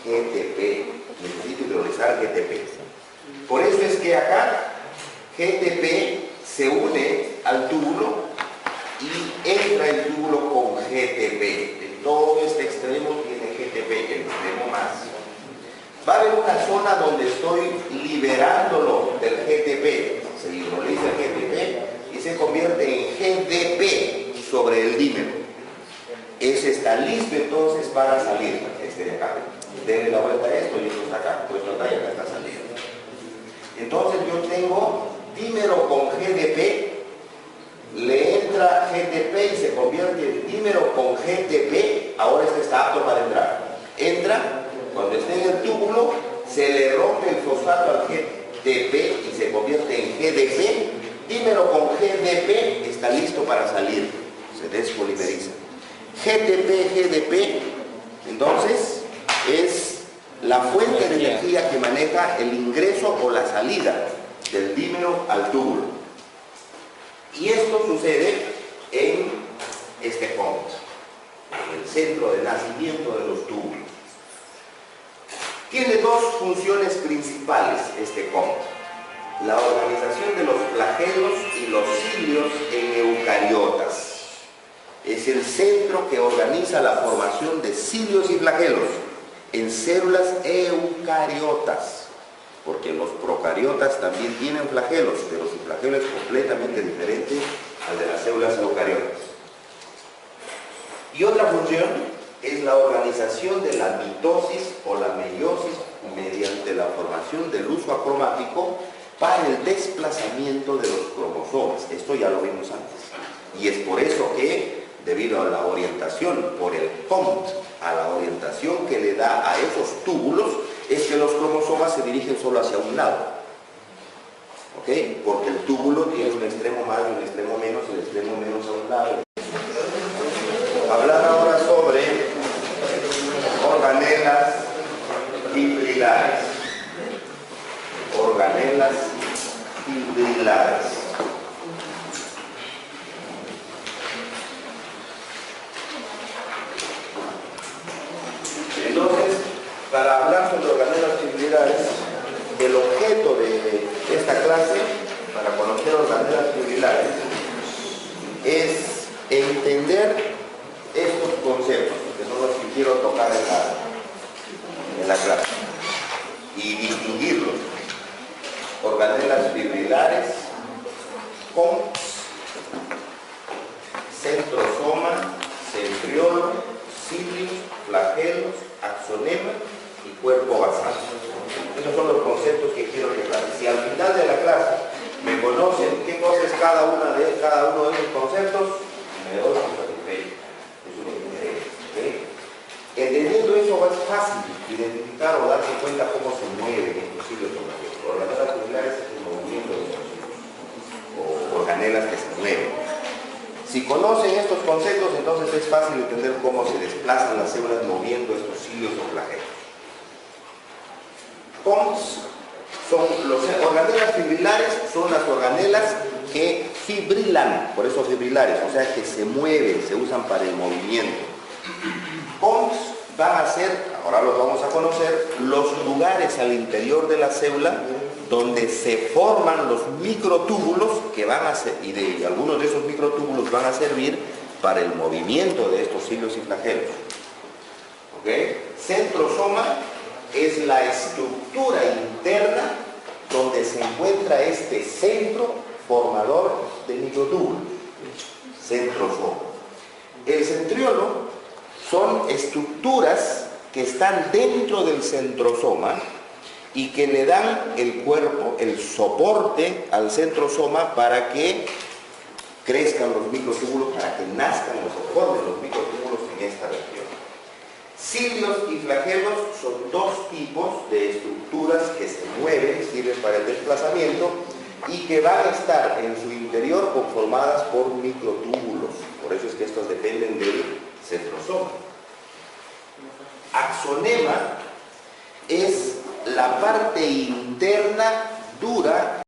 necesito hidrolizar GTP. Por eso es que acá GTP se une al túbulo y entra el túbulo con GTP. En todo este extremo tiene GTP, el extremo más. Va a haber una zona donde estoy liberándolo del GTP. Se hidroliza el GTP y se convierte en GDP sobre el dímero. Ese está listo entonces para salir. Este de acá. Denle la vuelta a esto y esto está acá. Puesto acá y acá está saliendo. Entonces yo tengo dímero con GDP. Le entra GTP y se convierte en dímero con GTP. Ahora este está apto para entrar. Entra. Cuando esté en el túbulo, se le rompe el fosfato al GTP y se convierte en GDP. Dímero con GDP está listo para salir. Se despolimeriza. GTP, entonces, es la fuente de energía que maneja el ingreso o la salida del dímero al túbulo. Y esto sucede en este punto, en el centro de nacimiento de los túbulos. Tiene dos funciones principales este COMT. La organización de los flagelos y los cilios en eucariotas. Es el centro que organiza la formación de cilios y flagelos en células eucariotas. Porque los procariotas también tienen flagelos, pero su flagelo es completamente diferente al de las células eucariotas. Y otra función es la organización de la mitosis o la meiosis mediante la formación del uso acromático para el desplazamiento de los cromosomas. Esto ya lo vimos antes. Y es por eso que, debido a la orientación por el COMT, a la orientación que le da a esos túbulos, es que los cromosomas se dirigen solo hacia un lado. ¿Ok? Porque el túbulo tiene un extremo más y un extremo menos, y el extremo menos a un lado. Hablar ahora sobre organelas fibrilares. Organelas fibrilares. Entonces, para hablar sobre organelas fibrilares, el objeto de esta clase, para conocer organelas fibrilares, es entender estos conceptos, que son los que quiero tocar en la clase, y distinguirlos. Organelas fibrilares, pons, centrosoma, centriolo, cilios, flagelos, axonema y cuerpo basal. Esos son los conceptos que quiero llevar. Si al final de la clase me conocen qué cosa es cada uno de esos conceptos, me doy satisfecho. Eso es lo que me interesa. ¿Okay? Entendiendo eso es fácil identificar o darse cuenta cómo se mueven estos cilios organelas. Organelas fibrilares es el movimiento de los cilios, o organelas que se mueven. Si conocen estos conceptos, entonces es fácil entender cómo se desplazan las células moviendo estos cilios o flagelos. Pons son los organelas fibrilares, son las organelas que fibrilan, por eso fibrilares, o sea que se mueven, se usan para el movimiento. Pons van a ser, ahora los vamos a conocer, los lugares al interior de la célula donde se forman los microtúbulos que van a ser, y algunos de esos microtúbulos van a servir para el movimiento de estos cilios y flagelos. ¿Okay? Centrosoma es la estructura interna donde se encuentra este centro formador de microtúbulos. Centrosoma. El centriolo son estructuras que están dentro del centrosoma y que le dan el cuerpo, el soporte al centrosoma para que crezcan los microtúbulos, para que nazcan o se formen los microtúbulos en esta región. Cilios y flagelos son dos tipos de estructuras que se mueven, sirven para el desplazamiento y que van a estar en su interior conformadas por microtúbulos. Por eso es que estos dependen del centrosoma. Axonema es la parte interna dura